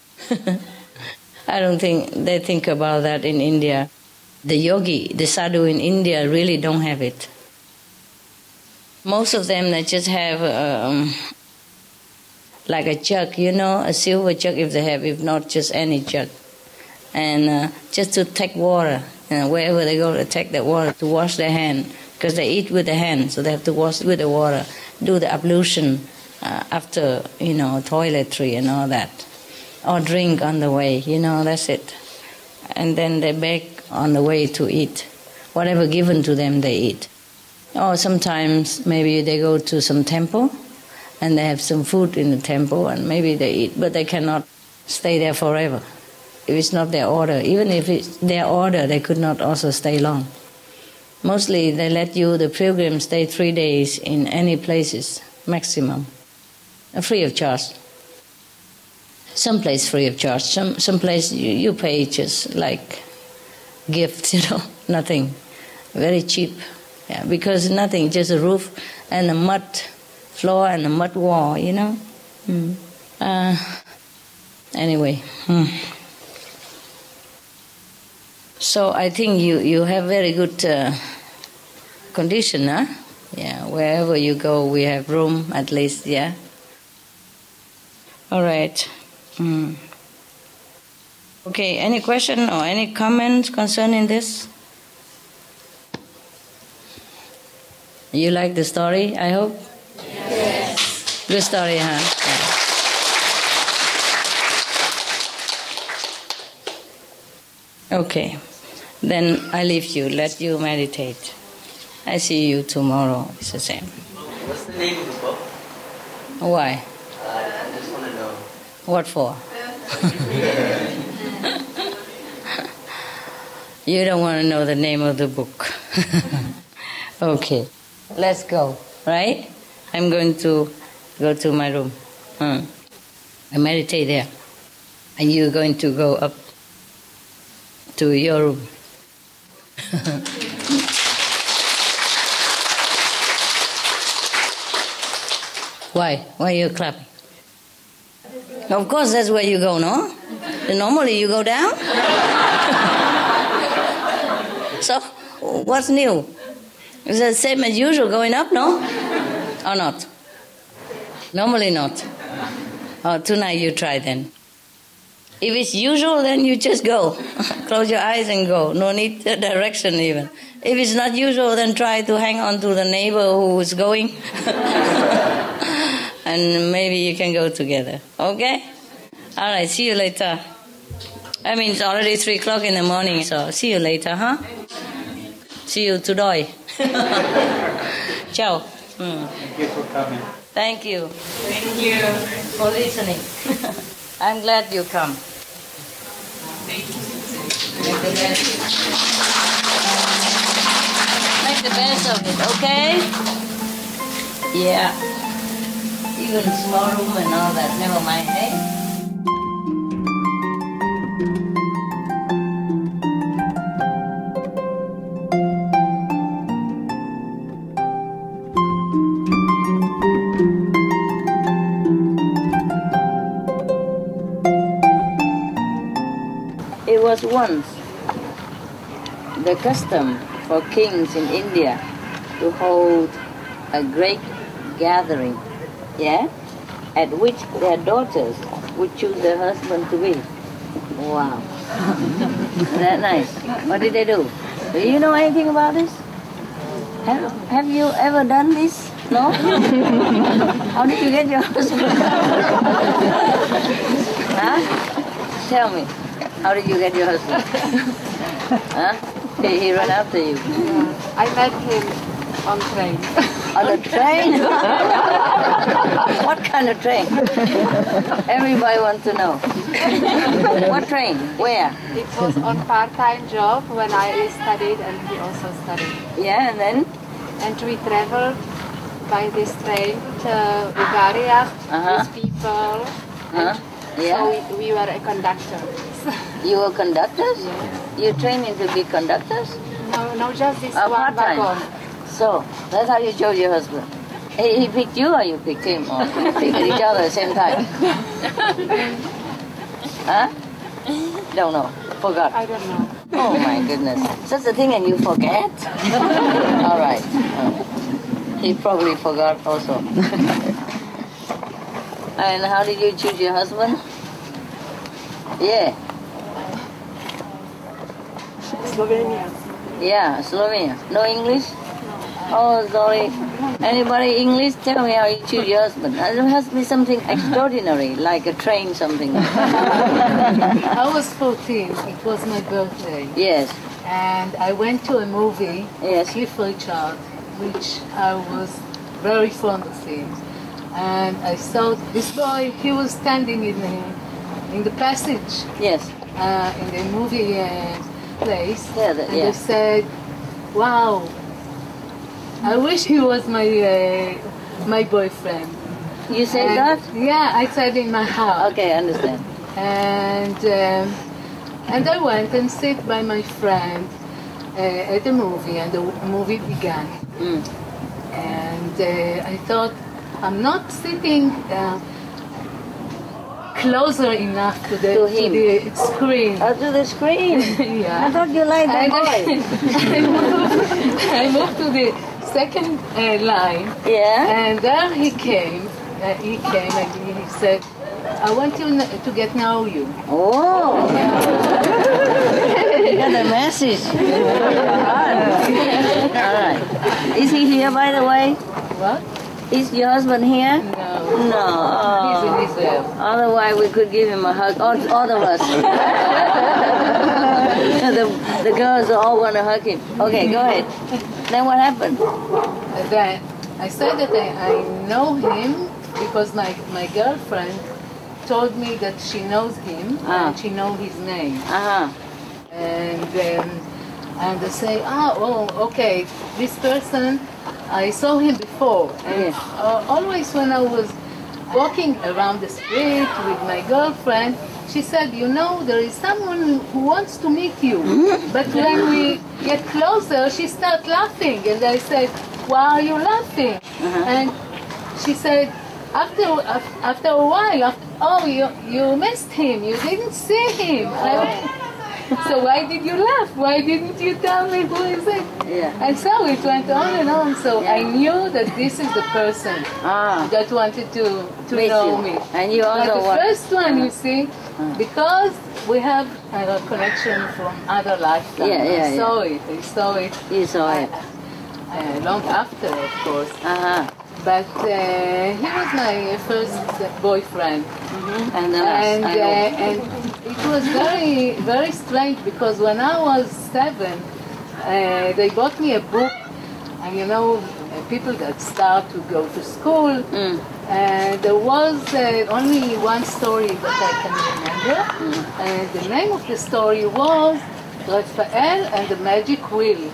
I don't think they think about that in India. The yogi, the sadhu in India really don't have it. Most of them, they just have like a jug, you know, a silver jug if they have, if not just any jug. And just to take water, wherever they go to take that water, to wash their hand, because they eat with the hand, so they have to wash with the water, do the ablution after, you know, toiletry and all that. Or drink on the way, you know, that's it. And then they beg on the way to eat. Whatever given to them, they eat. Or sometimes maybe they go to some temple and they have some food in the temple and maybe they eat, but they cannot stay there forever. If it's not their order, even if it's their order, they could not also stay long. Mostly they let you, the pilgrim, stay 3 days in any places, maximum, free of charge. Some place free of charge, some place you pay just like gift, you know, nothing, very cheap. Yeah, because nothing, just a roof and a mud floor and a mud wall, you know. Anyway. So I think you have very good condition, huh? Yeah, wherever you go, we have room at least, yeah. All right. Okay, any question or any comments concerning this? You like the story, I hope? Yes. Good story, huh? Yeah. Okay. Then I leave you, let you meditate. I see you tomorrow, it's the same. What's the name of the book? Why? I just want to know. What for? You don't want to know the name of the book. Okay, let's go, right? I'm going to go to my room. I meditate there. And you're going to go up to your room. Why? Why are you clapping? Of course, that's where you go, no? Normally you go down. So, what's new? Is it the same as usual going up, no? Or not? Normally not. Oh, tonight you try then. If it's usual, then you just go. Close your eyes and go. No need direction even. If it's not usual, then try to hang on to the neighbor who is going. And maybe you can go together. Okay? All right, see you later. I mean, it's already 3 o'clock in the morning, so see you later, huh? See you today. Ciao. Thank you for coming. Thank you. Thank you. For listening. I'm glad you come. Make the best. Make the best of it, okay? Yeah. Even small room and all that, never mind, eh? It was once the custom for kings in India to hold a great gathering, yeah, at which their daughters would choose their husband to be. Wow. Isn't that nice? What did they do? Do you know anything about this? Have you ever done this? No? How did you get your husband? Huh? Tell me. How did you get your husband? Huh? He ran after you. I met him on train. On a train? What kind of train? Everybody wants to know. What train? Where? It was on part-time job when I studied and he also studied. Yeah, and then? And we traveled by this train to Bulgaria with people. So we were a conductor. You were conductors? Yes. You training to be conductors? No, just this one part-time. wagon. So, that's how you chose your husband. He picked you or you picked him? Or you picked each other at the same time? Huh? Don't know. Forgot. I don't know. Oh my goodness. Such a thing and you forget? All right. He probably forgot also. And how did you choose your husband? Yeah. Slovenia. Yeah, Slovenia. No English? Oh, sorry. Anybody English? Tell me how you choose your husband. It has to be something extraordinary, like a train something. I was 14. It was my birthday. Yes. And I went to a movie, Yes. Cliff Richard, which I was very fond of him. And I saw this boy, he was standing in the passage Yes. in the movie place. Yeah, and yeah. I said, wow, I wish he was my boyfriend. You said And, that? Yeah, I said in my heart. Okay, I understand. And I went and sit by my friend at the movie, and the movie began. Mm. And I thought, I'm not sitting closer enough to the screen. Oh, to the screen? Yeah. I thought you liked that boy. I moved to the second line. Yeah? And there he came. He came and he said, I want to get to know you. Oh! You got a message. All right. Is he here, by the way? What? Is your husband here? No. No. He's in Israel. Otherwise, we could give him a hug. All of us. the girls all want to hug him. Okay, go ahead. Then what happened? And then I said that I know him because my girlfriend told me that she knows him and she knows his name. Uh-huh. And they say, okay, this person, I saw him before. And always when I was walking around the street with my girlfriend, she said, you know, there is someone who wants to meet you. But when we get closer, she starts laughing. And I said, why are you laughing? And she said, after a while, you missed him. You didn't see him. So why did you laugh? Why didn't you tell me who is it? Yeah. And so it went on and on. So I knew that this is the person that wanted to know me. And you also but the first one, you see, because we have a connection from other lifetimes. I saw it. You saw it. Long after, of course. But he was my first boyfriend. And it was very, very strange because when I was 7, they bought me a book, and you know, people that start to go to school, and there was only one story that I can remember, and the name of the story was Raphael and the Magic Wheel.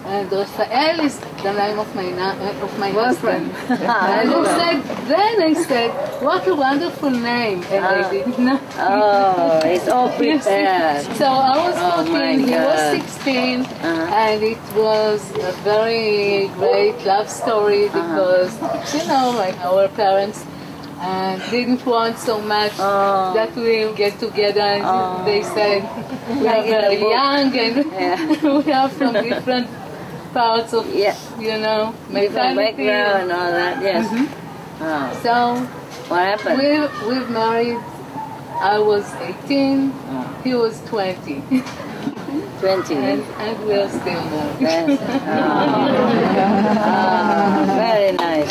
And Raphael is the name of my husband. And I said, what a wonderful name. And I didn't know. Oh, it's all prepared. So I was 14, he was 16, and it was a very great love story because, you know, like our parents didn't want so much that we'll get together. And they said, we are very young and we are from different parts of, you know, mentality. Background and all that, yes. So, what happened? We've married. I was 18, he was 20. 20. And we're still married. Very nice.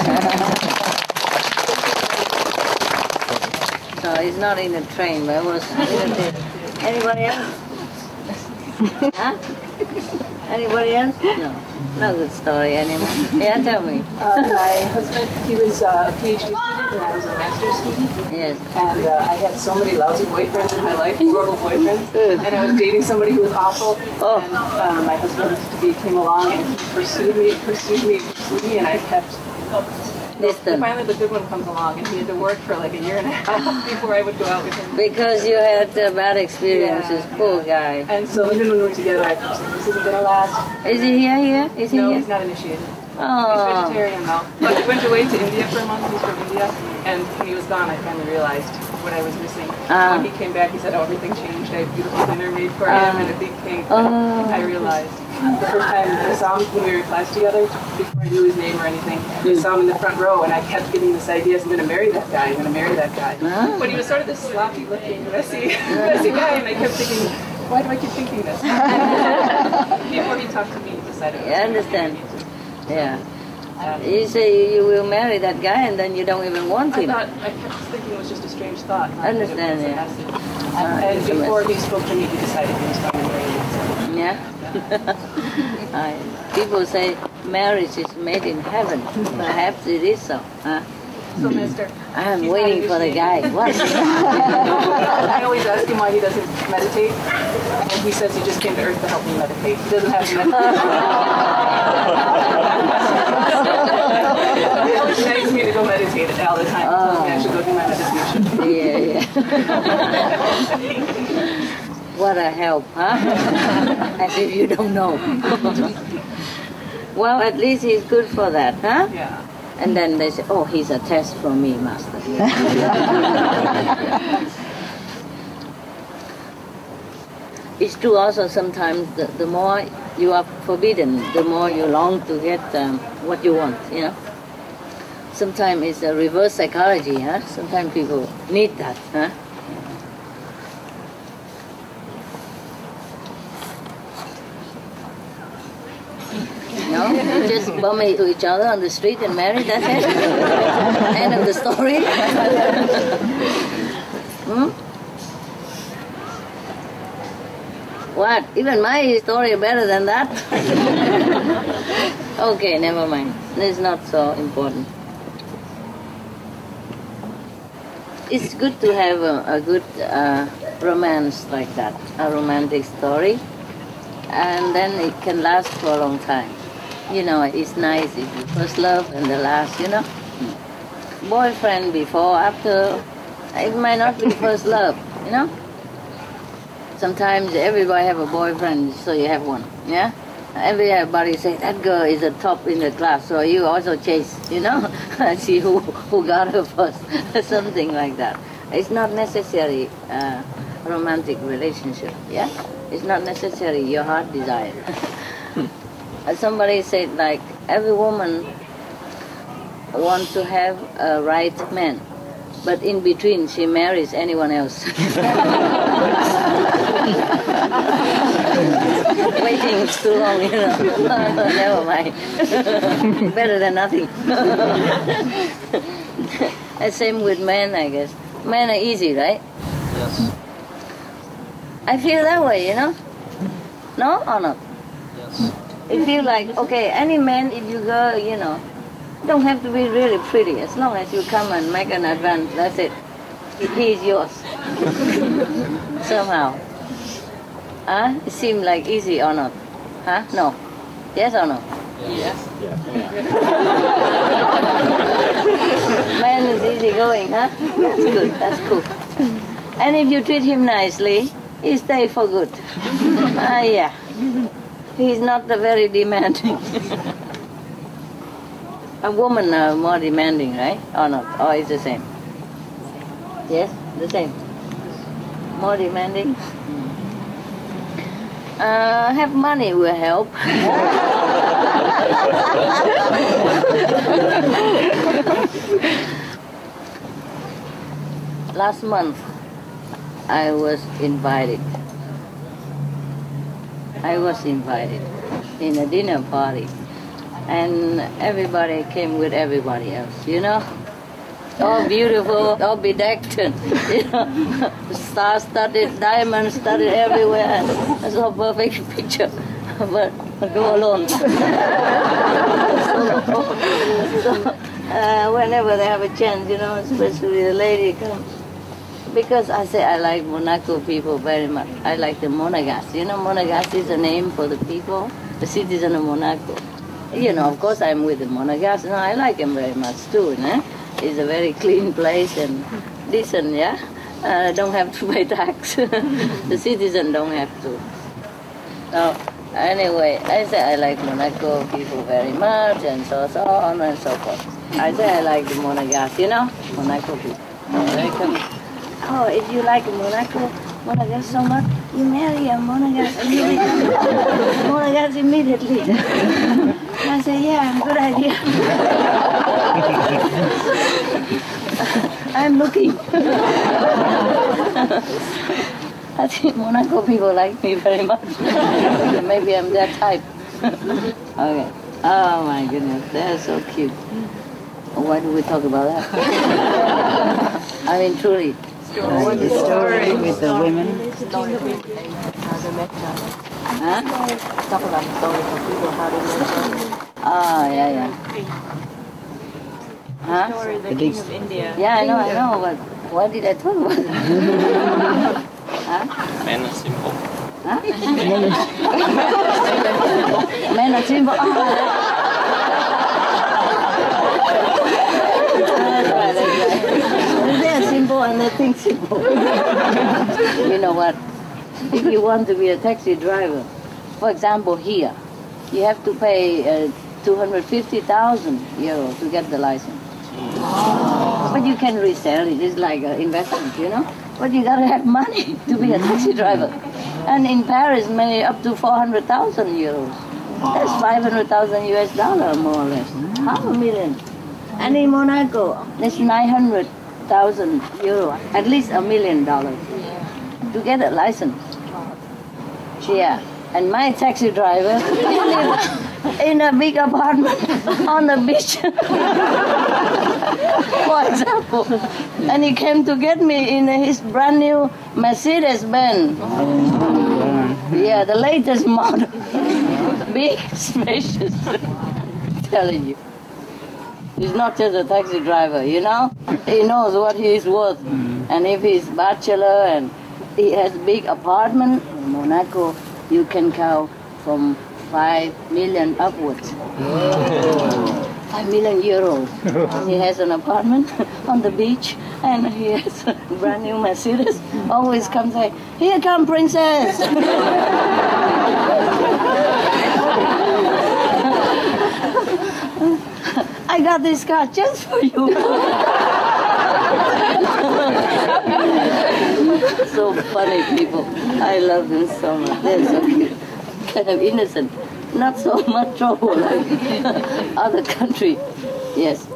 So it's not in the train, but it was in the... Anybody else? Huh? Anybody else? No. No good story anymore. Yeah, tell me. My husband, he was a PhD student and I was a master's student. Yes. And I had so many lousy boyfriends in my life, horrible boyfriends. And I was dating somebody who was awful. And my husband came along and he pursued me, and I kept Distant. Finally, the good one comes along, and he had to work for like a year and a half before I would go out with him. Because you had bad experiences, poor guy. And so even when we were together, I thought, this isn't going to last. Is he here? Is he no, here? he's not initiated. Oh. He's vegetarian now. But I went away to India for a month. He's from India. And when he was gone, I finally realized what I was missing. When he came back, he said, oh, everything changed. I had beautiful dinner made for him and a big cake. I realized. The first time I saw him when we were in class together, before I knew his name or anything, I saw him in the front row, and I kept getting this idea, I'm going to marry that guy, I'm going to marry that guy. But he was sort of this sloppy-looking, messy guy, and I kept thinking, why do I keep thinking this? Before he talked to me, he decided. I understand. Yeah. You say you will marry that guy, and then you don't even want him. I kept thinking it was just a strange thought. I understand, yeah. And before he spoke to me, he decided he was going to marry me. Yeah. People say marriage is made in heaven. Perhaps it is so. Huh? So, mister, I'm waiting for the guy. What? I always ask him why he doesn't meditate. And he says he just came to Earth to help me meditate. He doesn't have to meditate. He always begs me to go meditate all the time. He tells me I should go do my meditation. Yeah. What a help, huh? As if you don't know. Well, at least he's good for that, huh? Yeah. And then they say, oh, he's a test for me, Master. It's true also sometimes the more you are forbidden, the more you long to get what you want, you know. Sometimes it's a reverse psychology, huh? Sometimes people need that, huh? No, you just bump into each other on the street and marry, that's it? End of the story? What? Even my story better than that? Okay, never mind. It's not so important. It's good to have a good romance like that, a romantic story, and then it can last for a long time. You know, it's nice if you first love and the last, you know. Boyfriend before, after, it might not be first love, you know. Sometimes everybody have a boyfriend, so you have one, yeah? Everybody say, that girl is the top in the class, so you also chase, you know? See who got her first, something like that. It's not necessary romantic relationship, yeah? It's not necessary your heart desire. Somebody said, like, every woman wants to have a right man, but in between she marries anyone else. Waiting is too long, you know. Never mind. Better than nothing. And same with men, I guess. Men are easy, right? Yes. I feel that way, you know. No or not? Yes. It feels like, okay, any man, if you go, you know, don't have to be really pretty. As long as you come and make an advance, that's it. He is yours. Somehow. Huh? It seems like easy or not? Huh? No. Yes or no? Yes. Man is easy going, huh? That's good, that's cool. And if you treat him nicely, he stays for good. Yeah. He's not very demanding. A woman are more demanding, right? Or not? Or it's the same? Yes, the same. More demanding? Have money will help. Last month, I was invited in a dinner party, and everybody came with everybody else, you know, all beautiful, all bedecked, you know, star-studded, diamond-studded everywhere. It's a perfect picture, but I go alone. Whenever they have a chance, you know, especially the lady comes. Because I say I like Monaco people very much. I like the Monegasque. You know, Monegasque is a name for the people, the citizen of Monaco. Of course I'm with the monagas. No, I like them very much too. It's a very clean place and decent, yeah? Don't have to pay tax. The citizen don't have to. So, anyway, I say I like Monaco people very much and so on and so forth. I say I like the monagas, Monaco people. Oh, if you like Monagas so much, you marry a monagas immediately. Monagas immediately. I say, yeah, good idea. I'm looking. I think Monaco people like me very much. Maybe I'm that type. Okay. Oh my goodness, they're so cute. Why do we talk about that? I mean, truly. The story with the women. Huh? Talk about the story for people, how they met. Ah, yeah. Huh? The king of India. Yeah, I know, but why did I talk about that? Huh? Men are simple. Huh? Men are simple. Oh, that's right. They're simple and they think simple. You know what? If you want to be a taxi driver, for example, here, you have to pay 250,000 euros to get the license. But you can resell it. It's like an investment, But you gotta have money to be a taxi driver. And in Paris, maybe up to 400,000 euros. That's 500,000 US dollar, more or less. $500,000. And in Monaco, that's 900,000 euro, at least $1 million to get a license. Yeah. And my taxi driver, he lives in a big apartment on the beach, for example. And he came to get me in his brand new Mercedes-Benz. Yeah, the latest model. Big, spacious. I'm telling you. He's not just a taxi driver, He knows what he is worth. And if he's bachelor and he has big apartment in Monaco, you can count from 5 million upwards. 5 million euros. He has an apartment on the beach and he has a brand new Mercedes. Always come say, "Here come princess." I got this car just for you. So funny people. I love them so much. They're so cute. Kind of innocent. Not so much trouble like other country. Yes.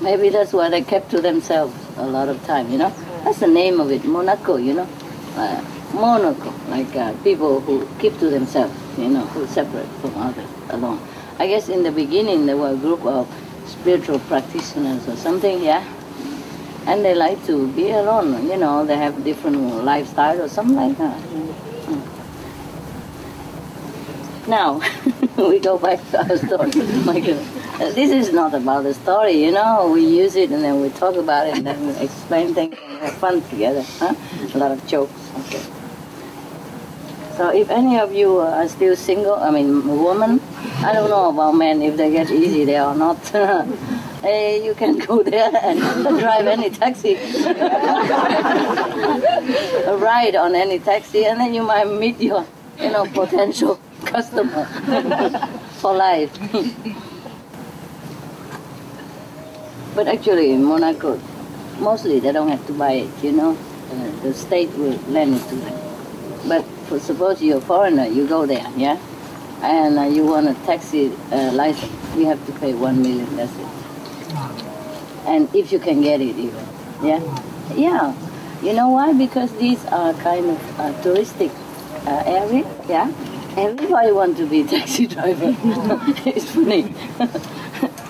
Maybe that's why they kept to themselves a lot of time, That's the name of it, Monaco, Monaco, like people who keep to themselves, who separate from others, alone. I guess in the beginning there were a group of spiritual practitioners or something, yeah? And they like to be alone, they have different lifestyle or something like that. Now, we go back to our story. My goodness. This is not about the story, we use it and then we talk about it and then we explain things and we have fun together, huh? A lot of jokes, okay. So if any of you are still single, women, I don't know about men, if they get easy there or not. You can go there and drive any taxi. Ride on any taxi and then you might meet your, potential customer for life. But actually in Monaco, mostly they don't have to buy it, the state will lend it to them. But suppose you're a foreigner, you go there, yeah? And you want a taxi license, you have to pay 1 million, that's it. And if you can get it even, yeah? Yeah. You know why? Because these are kind of touristic area, yeah? Everybody wants to be a taxi driver. It's funny.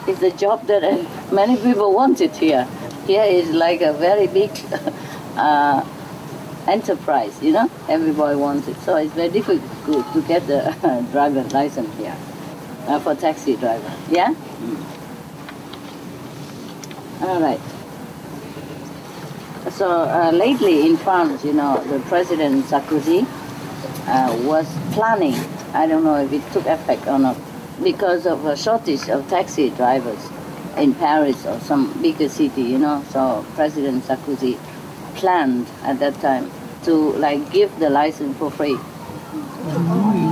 It's a job that many people want it here. Here is like a very big enterprise, Everybody wants it. So it's very difficult to get the driver license here for taxi driver, yeah? All right. So lately in France, the President Sarkozy was planning, I don't know if it took effect or not, because of a shortage of taxi drivers in Paris or some bigger city, you know. So President Sarkozy planned at that time to like give the license for free.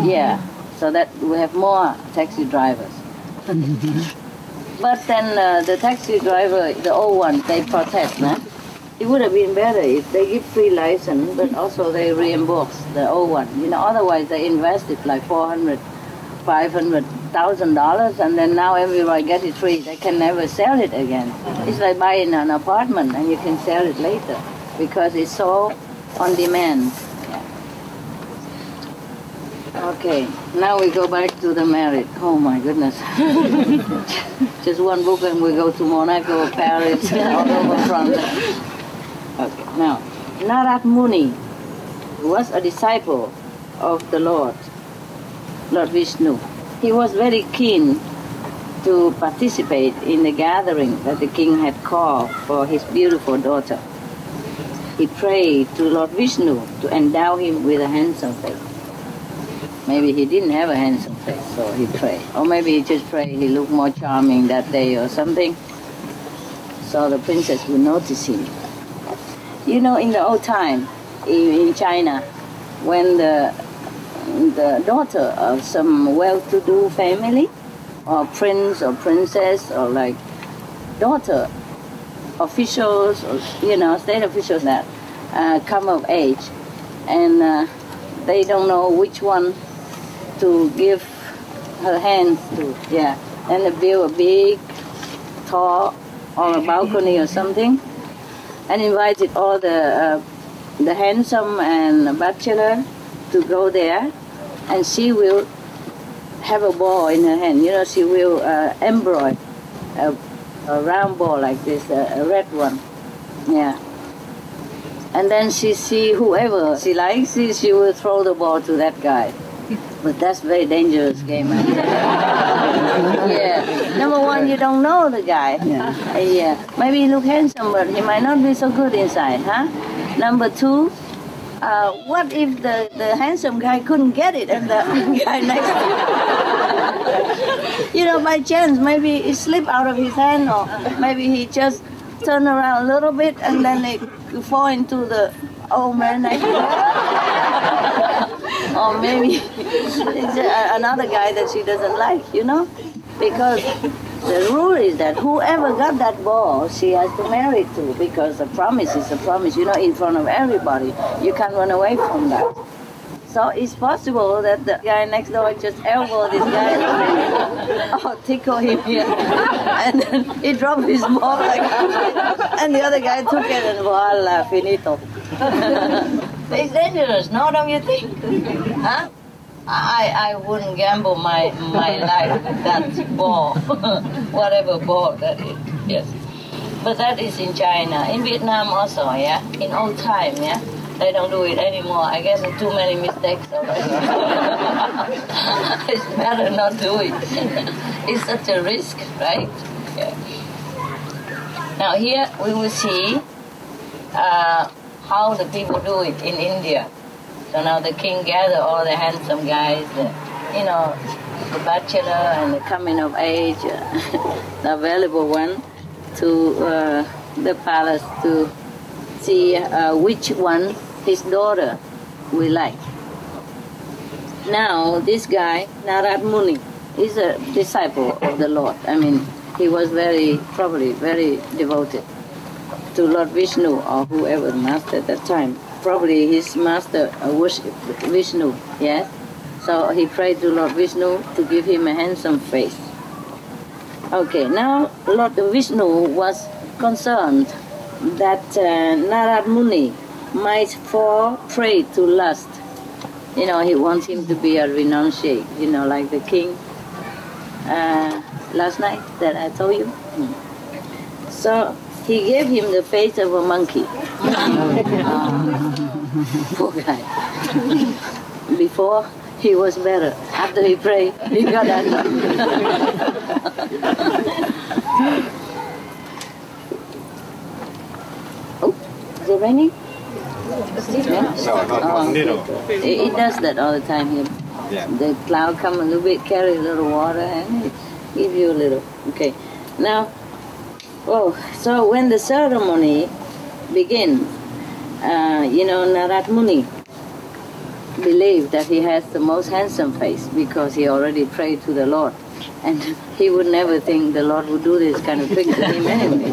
Yeah, so that we have more taxi drivers. But then the taxi driver, the old one, they protest, nah? It would have been better if they give free license, but also they reimburse the old one. You know, otherwise they invested like $400,000, $500,000, and then now everybody gets it free. They can never sell it again. It's like buying an apartment and you can sell it later because it's so on demand. Yeah. Okay, now we go back to the married. Oh my goodness. Just one book and we go to Monaco, Paris, all over France. Okay, now, Narad Muni was a disciple of the Lord Vishnu. He was very keen to participate in the gathering that the king had called for his beautiful daughter. He prayed to Lord Vishnu to endow him with a handsome face. Maybe he didn't have a handsome face, so he prayed. Or maybe he just prayed he looked more charming that day or something, so the princess would notice him. You know, in the old time, in China, when the daughter of some well-to-do family, or prince or princess, or like daughter officials, or, you know, state officials that come of age, and they don't know which one to give her hands to, yeah, and they build a big, tall, or a balcony or something, and invited all the handsome and bachelor to go there, and she will have a ball in her hand. You know, she will embroider a round ball like this, a red one, yeah. And then she see whoever she likes, she will throw the ball to that guy. But that's a very dangerous game. Yeah. Number one, you don't know the guy. Yeah. Maybe he look handsome, but he might not be so good inside, huh? Number two, what if the handsome guy couldn't get it and the guy next to him? You know, by chance, maybe it slipped out of his hand, or maybe he just turned around a little bit and then it fall into the old man next to him. Or maybe it's another guy that she doesn't like, you know? Because the rule is that whoever got that ball, she has to marry to, because a promise is a promise, you know, in front of everybody. You can't run away from that. So it's possible that the guy next door just elbowed this guy or tickle him here. And then he dropped his ball like that. And the other guy took it and voila, finito. It's dangerous, no, don't you think? Huh? I wouldn't gamble my life with that ball, whatever ball that is, yes. But that is in China. In Vietnam also, yeah? In old time, yeah? They don't do it anymore. I guess there's too many mistakes already. It's better not do it. It's such a risk, right? Yeah. Now here we will see how the people do it in India. So now the king gathered all the handsome guys, you know, the bachelor and the coming of age, the available one, to the palace to see which one his daughter will like. Now this guy, Narad Muni, is a disciple of the Lord. I mean, he was probably very devoted to Lord Vishnu or whoever the master at that time. Probably his master worshipped Vishnu, yes? So he prayed to Lord Vishnu to give him a handsome face. Okay, now Lord Vishnu was concerned that Narad Muni might fall prey to lust. You know, he wants him to be a renunciate, you know, like the king last night that I told you. So he gave him the face of a monkey. Poor guy. Before, he was better. After he prayed, he got that. Oh, is it raining? Yeah. It does that all the time here. The cloud come a little bit, carry a little water, and give you a little. Okay. Now, so when the ceremony begins, Narad Muni believed that he has the most handsome face because he already prayed to the Lord. And he would never think the Lord would do this kind of thing to him anyway.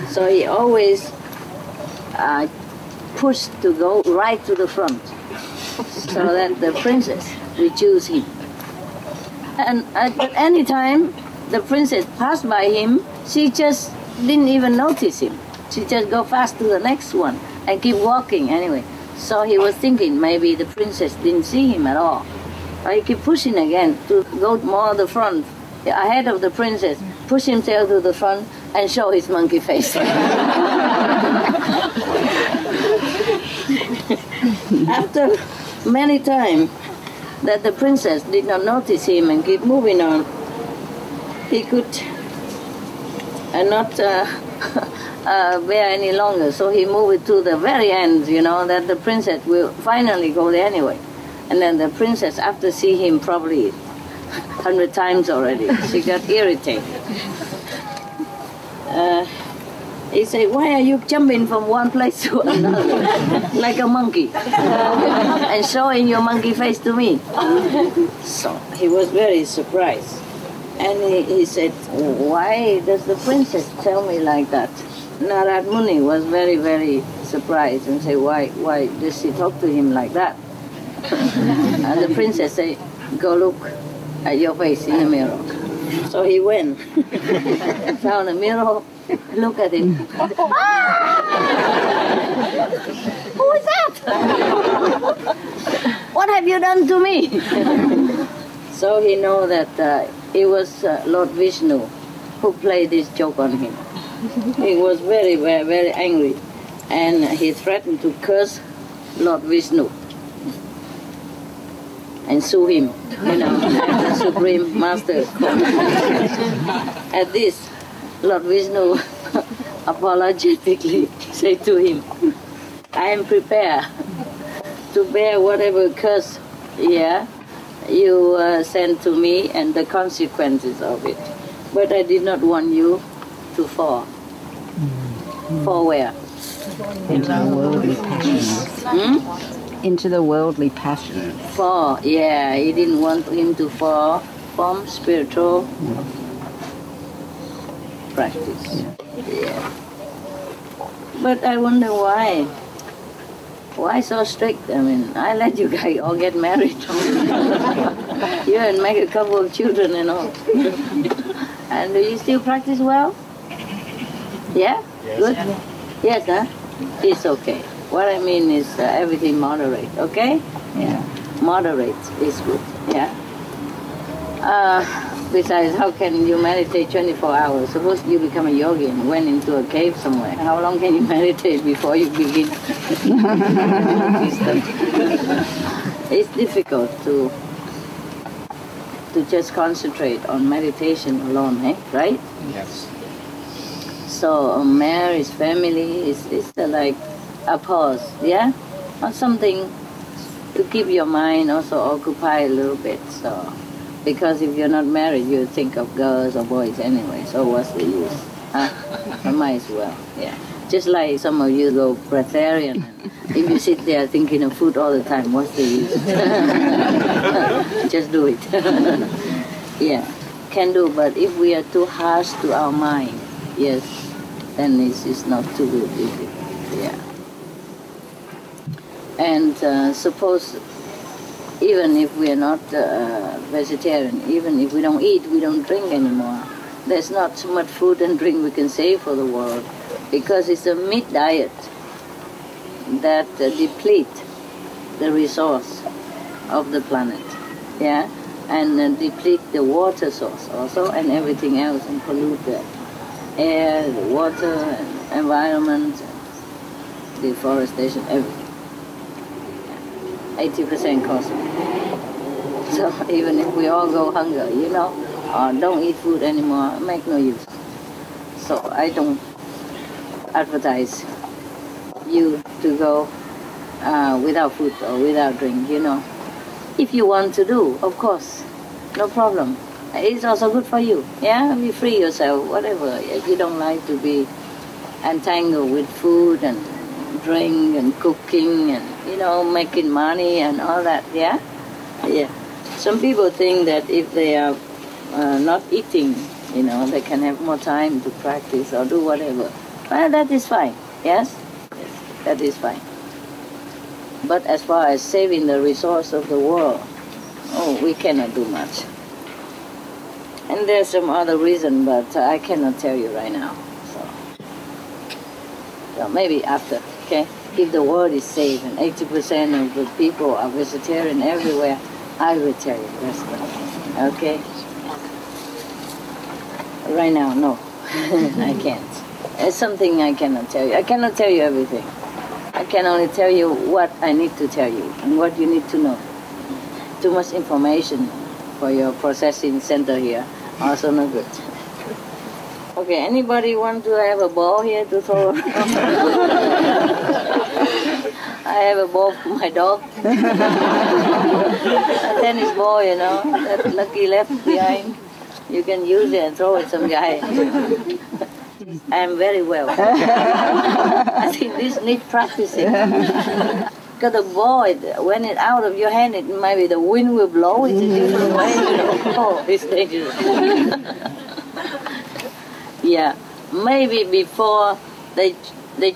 So he always pushed to go right to the front so that the princess would choose him. And at any time the princess passed by him, she just didn't even notice him. She just go fast to the next one and keep walking anyway. So he was thinking maybe the princess didn't see him at all. But he keep pushing again to go more to the front, ahead of the princess, push himself to the front and show his monkey face. After many times that the princess did not notice him and keep moving on, he could not bear any longer. So he moved it to the very end, that the princess will finally go there anyway. And then the princess, after see him probably 100 times already, she got irritated. He said, "Why are you jumping from one place to another like a monkey and showing your monkey face to me?" So he was very surprised. And he said, "Why does the princess tell me like that?" Narad Muni was very, very surprised and said, "Why does she talk to him like that?" And the princess said, "Go look at your face in the mirror." So he went, found a mirror, look at it. "Who is that? What have you done to me?" So he know that it was Lord Vishnu who played this joke on him. He was very, very, very angry, and he threatened to curse Lord Vishnu and sue him, the Supreme Master. At this, Lord Vishnu apologetically said to him, "I am prepared to bear whatever curse you sent to me and the consequences of it. But I did not want you to fall." Fall where? Into the worldly passions. Into the worldly passions. Fall, he didn't want him to fall from spiritual practice. Yeah. But I wonder why. Why so strict? I mean, I let you guys all get married. You and make a couple of children and all. And do you still practice well? Yeah? Yes. Good? Yes, huh? It's okay. What I mean is everything moderate, okay? Yeah. Moderate is good, yeah? Besides, how can you meditate 24 hours? Suppose you become a yogi and went into a cave somewhere. How long can you meditate before you begin? It's difficult to just concentrate on meditation alone, right? Yes. So marriage, family is like a pause, yeah? Or something to keep your mind also occupied a little bit. So, because if you're not married, you think of girls or boys anyway. So what's the use? I might as well, yeah. Just like some of you go breatharian. If you sit there thinking of food all the time, what's the use? Just do it. Yeah, can do. But if we are too harsh to our mind, yes, then it's not too good, is it? Yeah. And suppose, even if we are not vegetarian, even if we don't eat, we don't drink anymore, there's not so much food and drink we can save for the world, because it's a meat diet that deplete the resource of the planet, yeah, and deplete the water source also, and everything else, and pollute the air, the water, and environment, deforestation, everything. 80% cost. So even if we all go hunger, or don't eat food anymore, make no use. So I don't advertise you to go without food or without drink, If you want to do, of course, no problem. It's also good for you. Yeah, be free yourself, whatever. If you don't like to be entangled with food and drink and cooking and, making money and all that, yeah? Yeah. Some people think that if they are not eating, they can have more time to practice or do whatever. Well, that is fine, yes? Yes, that is fine. But as far as saving the resource of the world, we cannot do much. And there's some other reason, but I cannot tell you right now. So maybe after, okay? If the world is safe and 80% of the people are vegetarian everywhere, I will tell you. That's good. Okay? Right now, no. I can't. It's something I cannot tell you. I cannot tell you everything. I can only tell you what I need to tell you and what you need to know. Too much information for your processing center here. Also no good. Okay, anybody want to have a ball here to throw? I have a ball for my dog. A tennis ball, that Lucky left behind. You can use it and throw it some guy. I'm very well. I think this needs practicing. Because the ball, when it's out of your hand, it might be the wind will blow it in different ways. Oh, it's dangerous. Yeah, maybe before they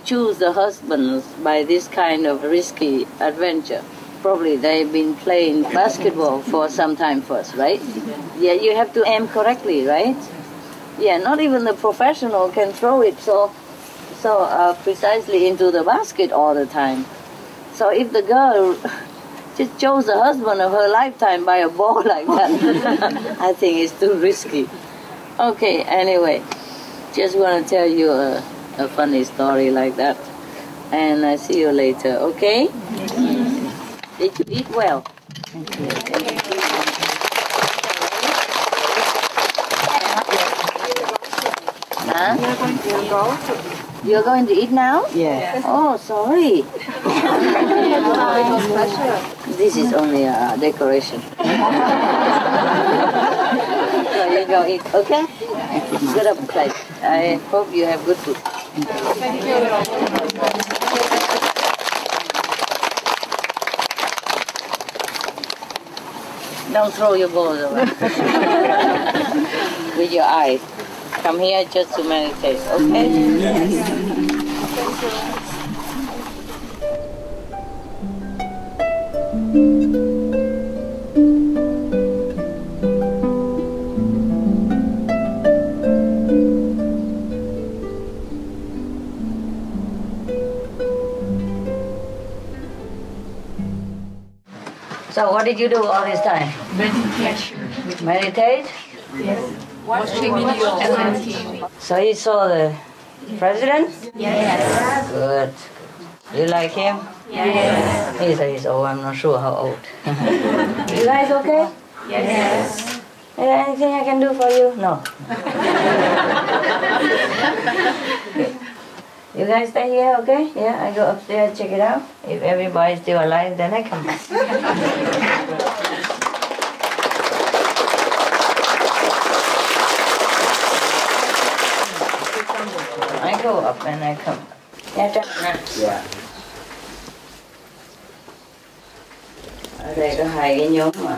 choose the husbands by this kind of risky adventure, probably they've been playing basketball for some time first, right? Yeah, you have to aim correctly, right? Yeah, not even the professional can throw it so precisely into the basket all the time. So if the girl just chose the husband of her lifetime by a ball like that, I think it's too risky. Okay, anyway, just want to tell you a funny story like that. And I see you later, okay? Did you eat well? Huh? You're going to eat now? Yes. Oh, sorry. This is only a decoration. So you go eat, okay? Good appetite. I hope you have good food. Thank you. Don't throw your balls away. With your eyes. Come here just to meditate, okay? So what did you do all this time? Meditation. Meditate? Yes. Watching videos on TV. So you saw the president? Yes. Good. You like him? Yes. He's old, I'm not sure how old. You guys okay? Yes. Is there anything I can do for you? No. You guys stay here, okay? Yeah, I go upstairs, check it out. If everybody's still alive, then I come back. I go up and I come. Yeah. Ở đây có hai cái nhóm mà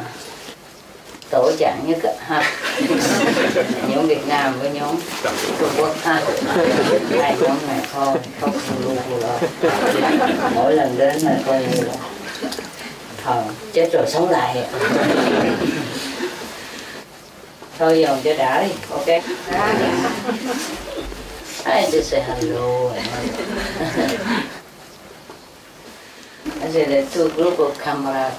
tổ trạng nhất ha. Nhóm Việt Nam với nhóm Trung Quốc ha. Hai nhóm này thôi, không lu lo. Mỗi lần đến là coi như là chết rồi sống lại. Thôi dồn cho đã đi, ok? I just say hello. I said there are two group of comrades,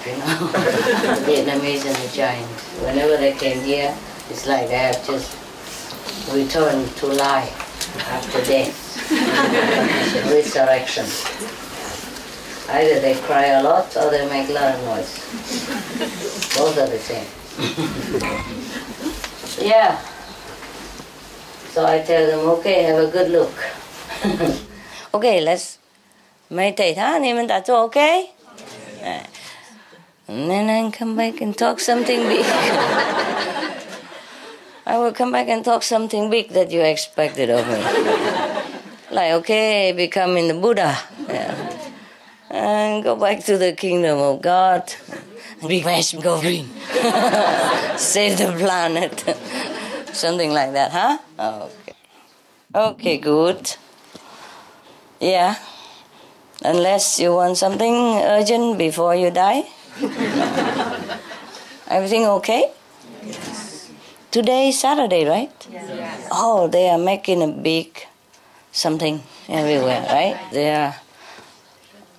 Vietnamese and the Chinese. Whenever they came here, it's like they have just returned to life after death. Resurrection. Either they cry a lot or they make a lot of noise. Both are the same. Yeah. So I tell them, okay, have a good look. Okay, let's meditate, huh? 你们打坐 OK? And then I come back and talk something big. I will come back and talk something big that you expected of me. Like, okay, becoming the Buddha. Yeah. And go back to the kingdom of God. Big mass, go green. Save the planet. Something like that, huh? Okay. Okay, good. Yeah. Unless you want something urgent before you die. Everything okay? Yes. Today is Saturday, right? Yes. Oh, they are making a big something everywhere, right? They are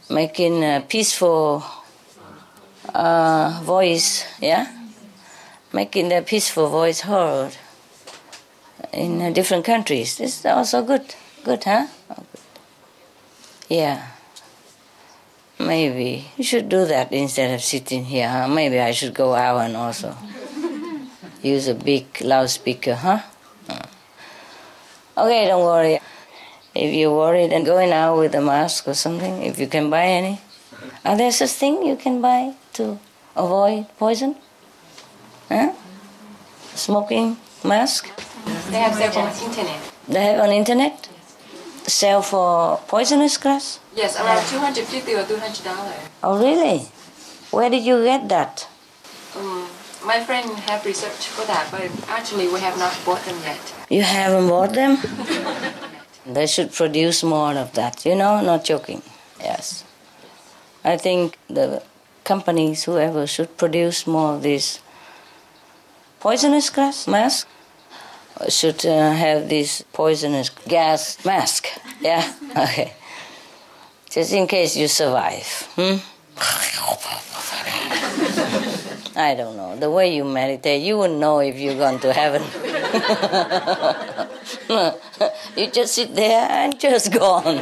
making a peaceful voice, yeah? Making their peaceful voice heard in different countries. This is also good. Good, huh? Oh, good. Yeah. Maybe you should do that instead of sitting here, huh? Maybe I should go out and also use a big loudspeaker, huh? Okay, don't worry. If you're worried and going out with a mask or something, if you can buy any. Are there such things you can buy to avoid poison? Huh? Smoking mask? They have several on the internet. They have on internet? Sell for poisonous grass? Yes, around $250 or $200. Oh, really? Where did you get that? My friend have researched for that, but actually we have not bought them yet. You haven't bought them? They should produce more of that, you know, not joking. Yes. I think the companies, whoever, should produce more of this poisonous gas mask. Should have this poisonous gas mask. Yeah? Okay. Just in case you survive. I don't know. The way you meditate, you wouldn't know if you're going to heaven. You just sit there and just go on.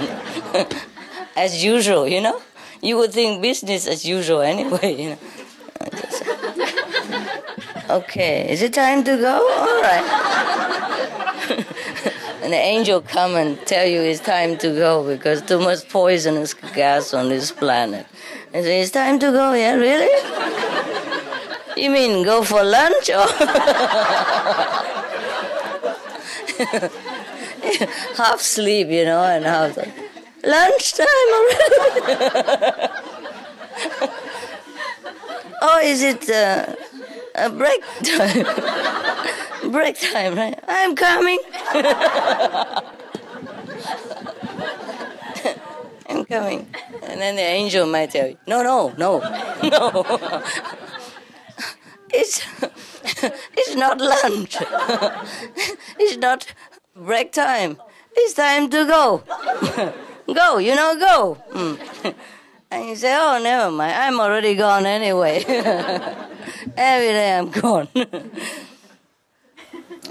As usual, you know? You would think business as usual anyway, you know. Okay, is it time to go? All right. And the angel come and tell you it's time to go because too much poisonous gas on this planet. And say, it's time to go, yeah, really? You mean go for lunch or? Half sleep, you know, and half lunchtime already. Oh, is it a break time? Break time, right? I'm coming. I'm coming. And then the angel might tell you, no. It's not lunch. It's not break time. It's time to go. Go, you know, go. And you say, oh, never mind. I'm already gone anyway. Every day I'm gone.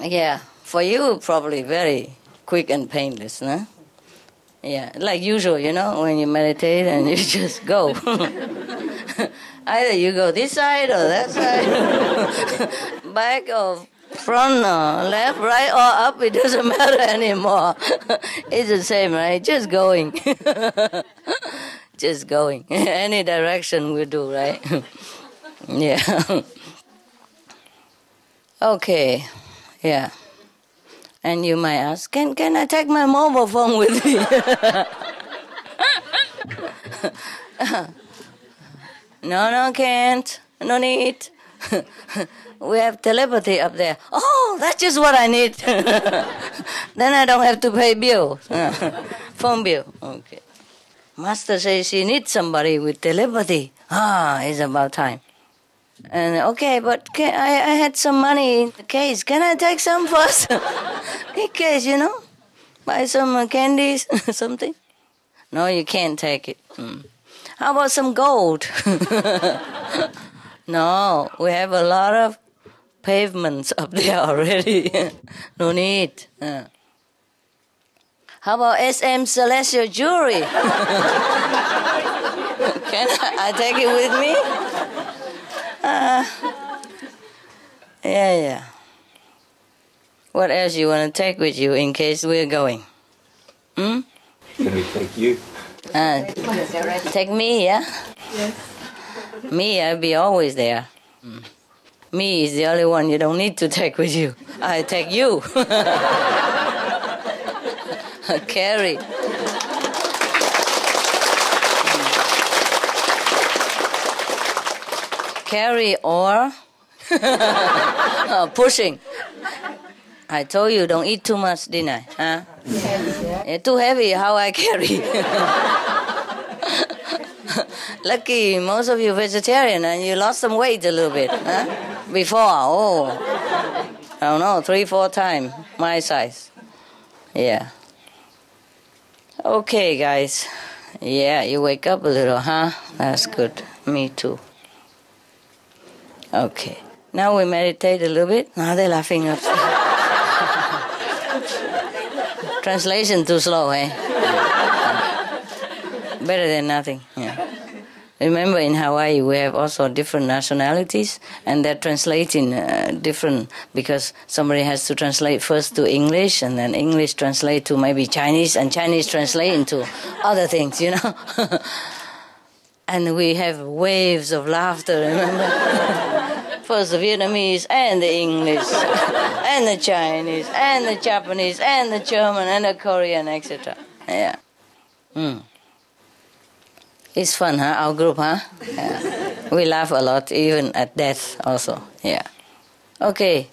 Yeah, for you, probably very quick and painless, no? Yeah, like usual, you know, when you meditate and you just go. Either you go this side or that side, back or front or left, right or up, it doesn't matter anymore. It's the same, right? Just going. Just going. Any direction will do, right? Yeah. Okay. Yeah. And you might ask, can I take my mobile phone with me? No, can't. No need. We have telepathy up there. Oh, that's just what I need. Then I don't have to pay bill. Phone bill. Okay. Master says she needs somebody with telepathy. It's about time. And okay, but I had some money in the case. Can I take some first? In case, you know? Buy some candies, something? No, you can't take it. How about some gold? No, we have a lot of pavements up there already. No need. How about SM Celestial Jewelry? Can I take it with me? Yeah. What else you want to take with you in case we're going? Can we take you? Take me, yeah? Yes. Me, I'll be always there. Me is the only one you don't need to take with you. I take you. Carry. Carry or pushing. I told you don't eat too much, didn't I? Huh? You're too heavy, how I carry? Lucky most of you vegetarian and you lost some weight a little bit. Huh? Before, I don't know, 3-4 times my size. Yeah. Okay, guys. Yeah, you wake up a little, huh? That's good. Me too. Okay. Now we meditate a little bit. Now they're laughing up. Translation too slow, eh? Better than nothing. Yeah. Remember, in Hawaii we have also different nationalities, and they're translating different, because somebody has to translate first to English, and then English translate to maybe Chinese, and Chinese translate into other things, you know. And we have waves of laughter, remember? First the Vietnamese, and the English, and the Chinese, and the Japanese, and the German, and the Korean, etc. Yeah. It's fun, huh? Our group, huh? Yeah. We laugh a lot, even at death also. Yeah. Okay.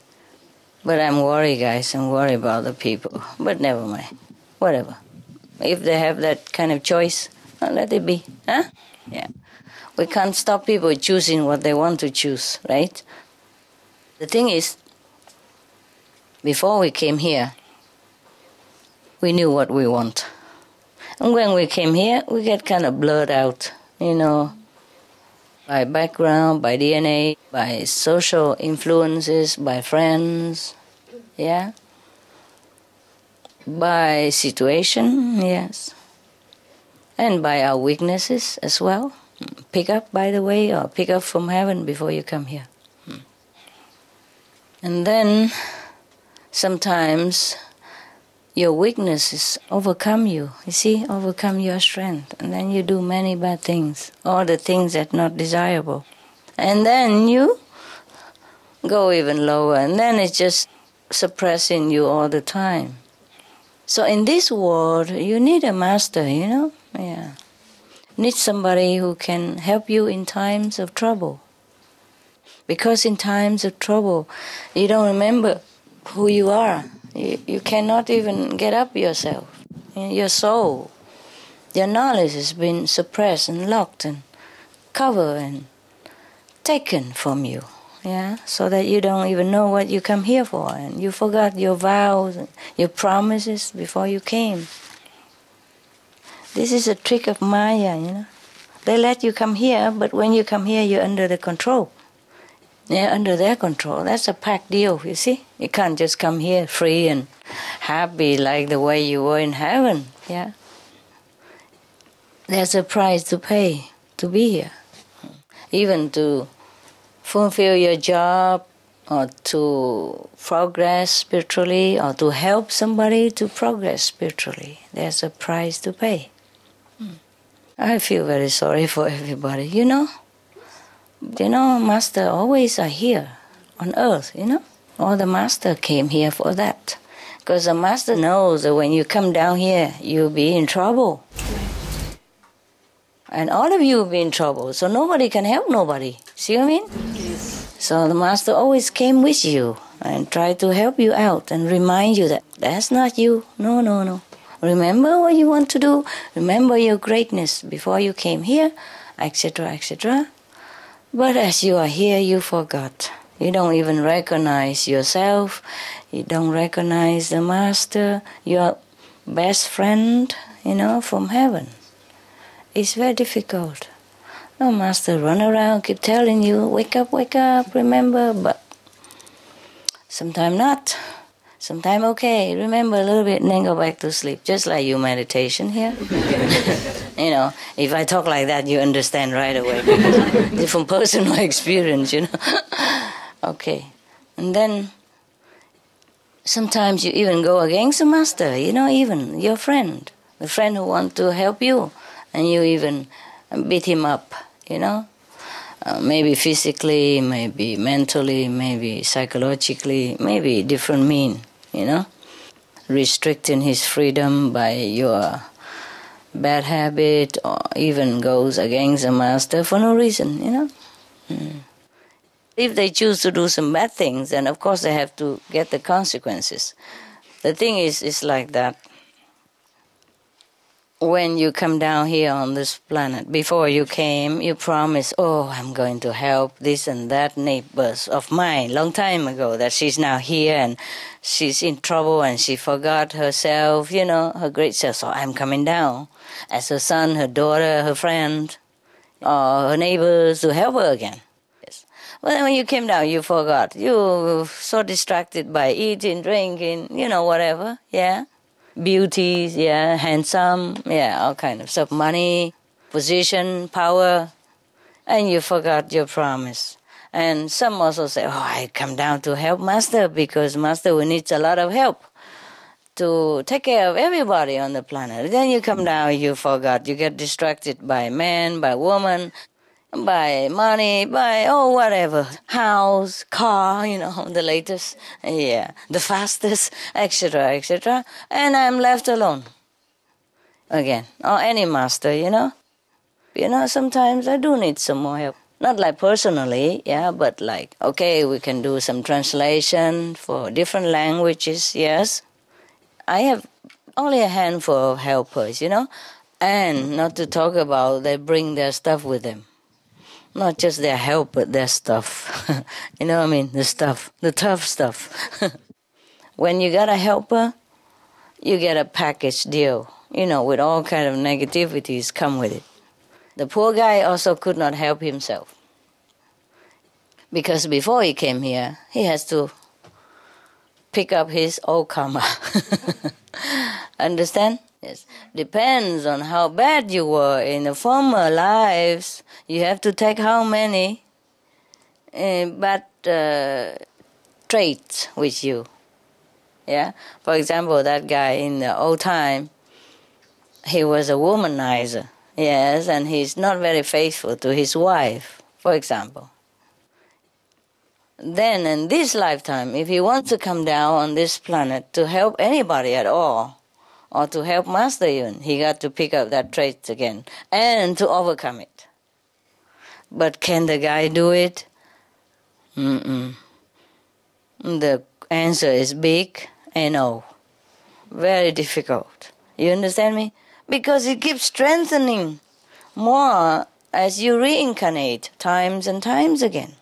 But I'm worried, guys. I'm worried about the people. But never mind. Whatever. If they have that kind of choice, let it be. Huh? Yeah. We can't stop people choosing what they want to choose, right? The thing is, before we came here, we knew what we want. And when we came here, we get kind of blurred out, you know, by background, by DNA, by social influences, by friends, yeah, by situation, yes, and by our weaknesses as well. Pick up, by the way, or pick up from heaven before you come here. And then sometimes your weaknesses overcome you, see, overcome your strength. And then you do many bad things, all the things that are not desirable. And then you go even lower, and then it's just suppressing you all the time. So in this world, you need a master, you know? Yeah. Need somebody who can help you in times of trouble. Because in times of trouble, you don't remember who you are. You cannot even get up yourself. Your soul, your knowledge has been suppressed and locked and covered and taken from you. Yeah, so that you don't even know what you come here for, and you forgot your vows and your promises before you came. This is a trick of Maya, you know. They let you come here, but when you come here, you're under the control. They're under their control. That's a pact deal, you see. You can't just come here free and happy like the way you were in heaven, yeah. There's a price to pay to be here. Even to fulfill your job, or to progress spiritually, or to help somebody to progress spiritually. There's a price to pay. I feel very sorry for everybody, you know. You know, Master always are here on earth, you know. All the Master came here for that. Because the Master knows that when you come down here, you'll be in trouble. And all of you will be in trouble, so nobody can help nobody. See what I mean? Yes. So the Master always came with you and tried to help you out and remind you that that's not you. No, no, no. Remember what you want to do. Remember your greatness before you came here, etc., etc. But as you are here, you forgot. You don't even recognize yourself. You don't recognize the Master, your best friend, you know, from heaven. It's very difficult. No Master run around, keep telling you, wake up, remember, but sometimes not. Sometimes okay, remember a little bit and then go back to sleep, just like your meditation here. You know, if I talk like that, you understand right away. From personal experience, you know. Okay. And then sometimes you even go against the Master, you know, even your friend, the friend who wants to help you, and you even beat him up, you know. maybe physically, maybe mentally, maybe psychologically, maybe different mean, restricting his freedom by your bad habit, or even goes against the master for no reason, If they choose to do some bad things, then of course they have to get the consequences. The thing is like that. When you come down here on this planet, before you came, you promised, I'm going to help this and that neighbors of mine, long time ago, that she's now here and she's in trouble and she forgot herself, her great self. So I'm coming down as her son, her daughter, her friend, or her neighbors to help her again. Yes. Well, when you came down, you forgot. You were so distracted by eating, drinking, whatever, yeah. Beauty, handsome, all kind of stuff, money, position, power, and you forgot your promise. And some also say, I come down to help Master because Master needs a lot of help to take care of everybody on the planet. Then you come down, you forgot, you get distracted by man, by woman, by money, by whatever, house, car, the latest, the fastest, etc., etc., and I'm left alone again. Or any master, sometimes I do need some more help. Not like personally, but like, okay, we can do some translation for different languages, yes. I have only a handful of helpers, and not to talk about they bring their stuff with them. Not just their help, but their stuff. The stuff, the tough stuff. When you got a helper, you get a package deal, with all kind of negativities come with it. The poor guy also could not help himself. Because before he came here, he has to pick up his old karma. Understand? Yes. Depends on how bad you were in the former lives. You have to take how many bad traits with you. Yeah? For example, that guy in the old time, he was a womanizer. Yes, and he's not very faithful to his wife, for example. Then in this lifetime, if he wants to come down on this planet to help anybody at all, or to help Master even, he got to pick up that trait again and to overcome it. But can the guy do it? The answer is big and no. Very difficult. You understand me? Because it keeps strengthening more as you reincarnate times and times again.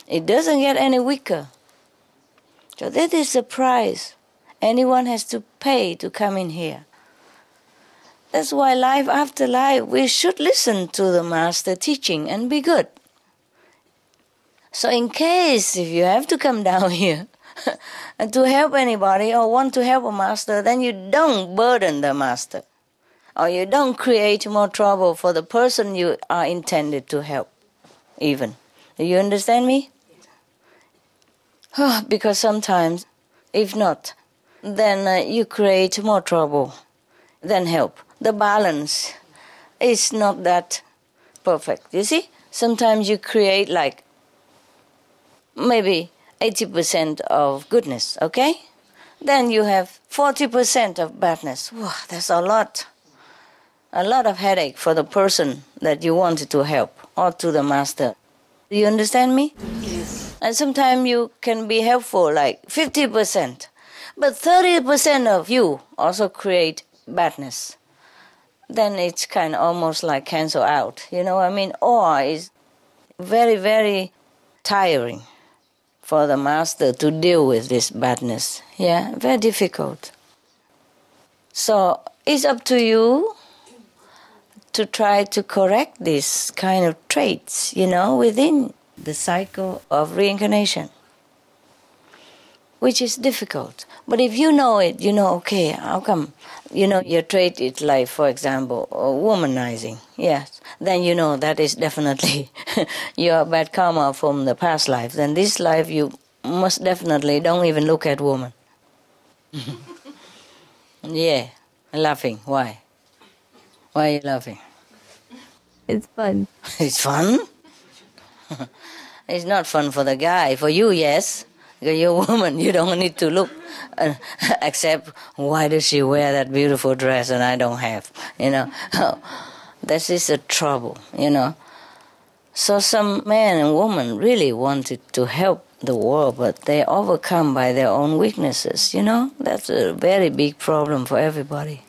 It doesn't get any weaker. So that is the price anyone has to pay to come in here. That's why life after life, we should listen to the Master teaching and be good. So in case if you have to come down here and to help anybody or want to help a Master, then you don't burden the Master. Or you don't create more trouble for the person you are intended to help, even. Do you understand me? Because sometimes, if not, then you create more trouble than help. The balance is not that perfect, you see? Sometimes you create like maybe 80% of goodness, okay? Then you have 40% of badness. Wow, that's a lot. A lot of headache for the person that you wanted to help or to the Master. Do you understand me? Yes. And sometimes you can be helpful like 50%. But 30% of you also create badness. Then it's kind of almost like cancel out. You know what I mean? Or it's very, very tiring for the Master to deal with this badness. Yeah, very difficult. So it's up to you to try to correct these kind of traits, within the cycle of reincarnation, which is difficult. But if you know it, okay, how come? Your trait is like, for example, womanizing, yes. Then that is definitely your bad karma from the past life. Then this life you most definitely don't even look at woman. Yeah, laughing, why? Why are you laughing? It's fun. It's fun? It's not fun for the guy. For you, yes. Because you're a woman, you don't need to look except why does she wear that beautiful dress and I don't have, This is a trouble, So some men and women really wanted to help the world, but they're overcome by their own weaknesses, That's a very big problem for everybody.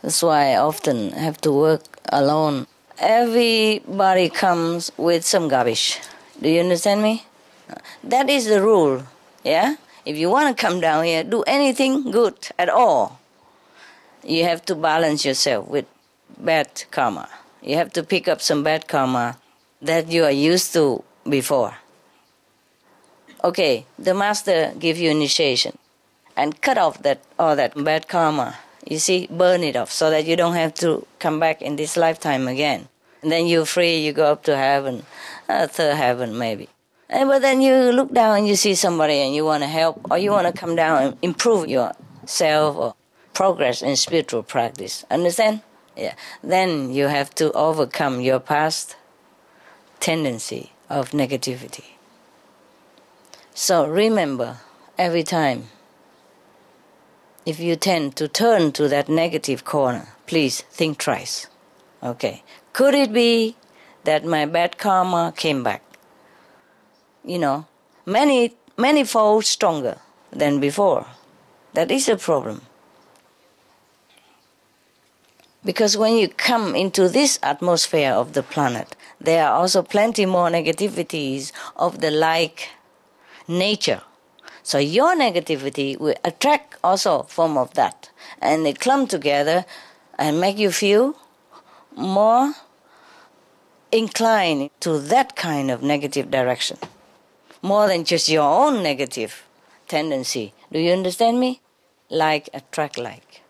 That's why I often have to work alone. Everybody comes with some garbage. Do you understand me? That is the rule, yeah? If you want to come down here, do anything good at all, you have to balance yourself with bad karma. You have to pick up some bad karma that you are used to before. Okay, the master gives you initiation and cut off all that bad karma. You see, burn it off so that you don't have to come back in this lifetime again. And then you're free, you go up to heaven, third heaven maybe. But then you look down and you see somebody and you want to help, or you want to come down and improve yourself or progress in spiritual practice. Understand? Yeah. Then you have to overcome your past tendency of negativity. So remember, every time, if you tend to turn to that negative corner, please think twice. Okay. Could it be that my bad karma came back? Many fold stronger than before. That is a problem. Because when you come into this atmosphere of the planet, there are also plenty more negativities of the like nature. So your negativity will attract also form of that. And they clump together and make you feel more inclined to that kind of negative direction. More than just your own negative tendency. Do you understand me? Like attract like.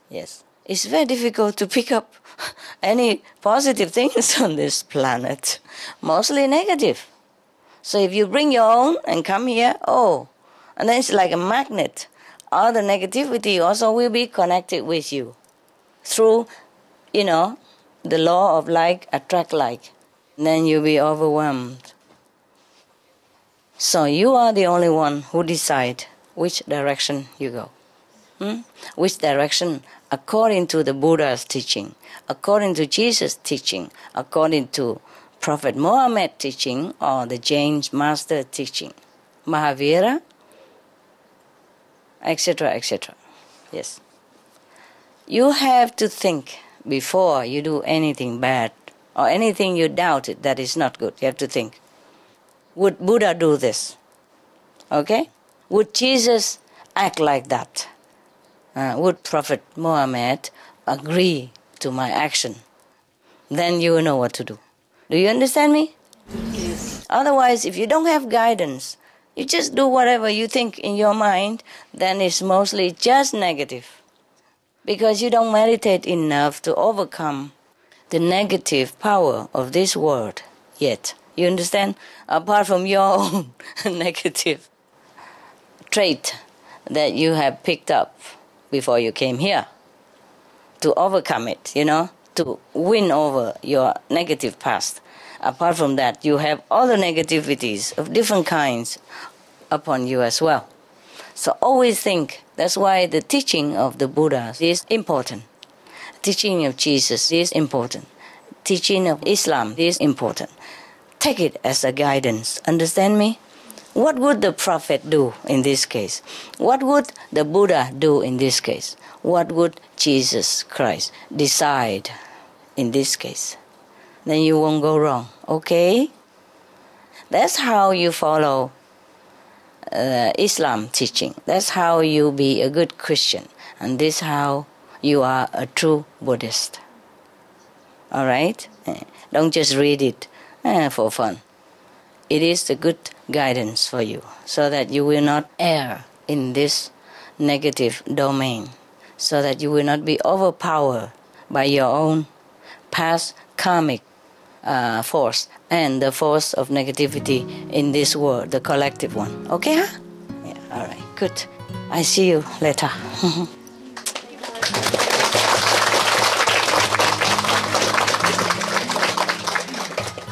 Yes. It's very difficult to pick up any positive things on this planet. Mostly negative. So if you bring your own and come here, and then it's like a magnet. All the negativity also will be connected with you. Through, the law of like, attract like. And then you'll be overwhelmed. So you are the only one who decide which direction you go. Which direction according to the Buddha's teaching, according to Jesus' teaching, according to Prophet Muhammad teaching or the Jain master teaching, Mahavira, etc., etc. Yes. You have to think before you do anything bad or anything you doubted that is not good. You have to think, would Buddha do this? Okay? Would Jesus act like that? Would Prophet Muhammad agree to my action? Then you will know what to do. Do you understand me? Yes. Otherwise, if you don't have guidance, you just do whatever you think in your mind, then it's mostly just negative. Because you don't meditate enough to overcome the negative power of this world yet. You understand? Apart from your own negative trait that you have picked up before you came here, to overcome it, to win over your negative past. Apart from that, you have other negativities of different kinds upon you as well. So always think, that's why the teaching of the Buddha is important. Teaching of Jesus is important. Teaching of Islam is important. Take it as a guidance. Understand me? What would the Prophet do in this case? What would the Buddha do in this case? What would Jesus Christ decide in this case? Then you won't go wrong. Okay? That's how you follow Islam teaching. That's how you be a good Christian. And this is how you are a true Buddhist. Alright? Don't just read it for fun. It is a good guidance for you, so that you will not err in this negative domain, so that you will not be overpowered by your own past karmic force and the force of negativity in this world, the collective one. Okay, huh? Yeah, all right, good. I see you later.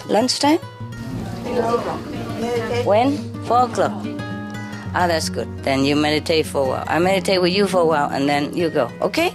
Lunchtime? When? 4 o'clock. Ah, that's good. Then you meditate for a while. I meditate with you for a while and then you go. Okay?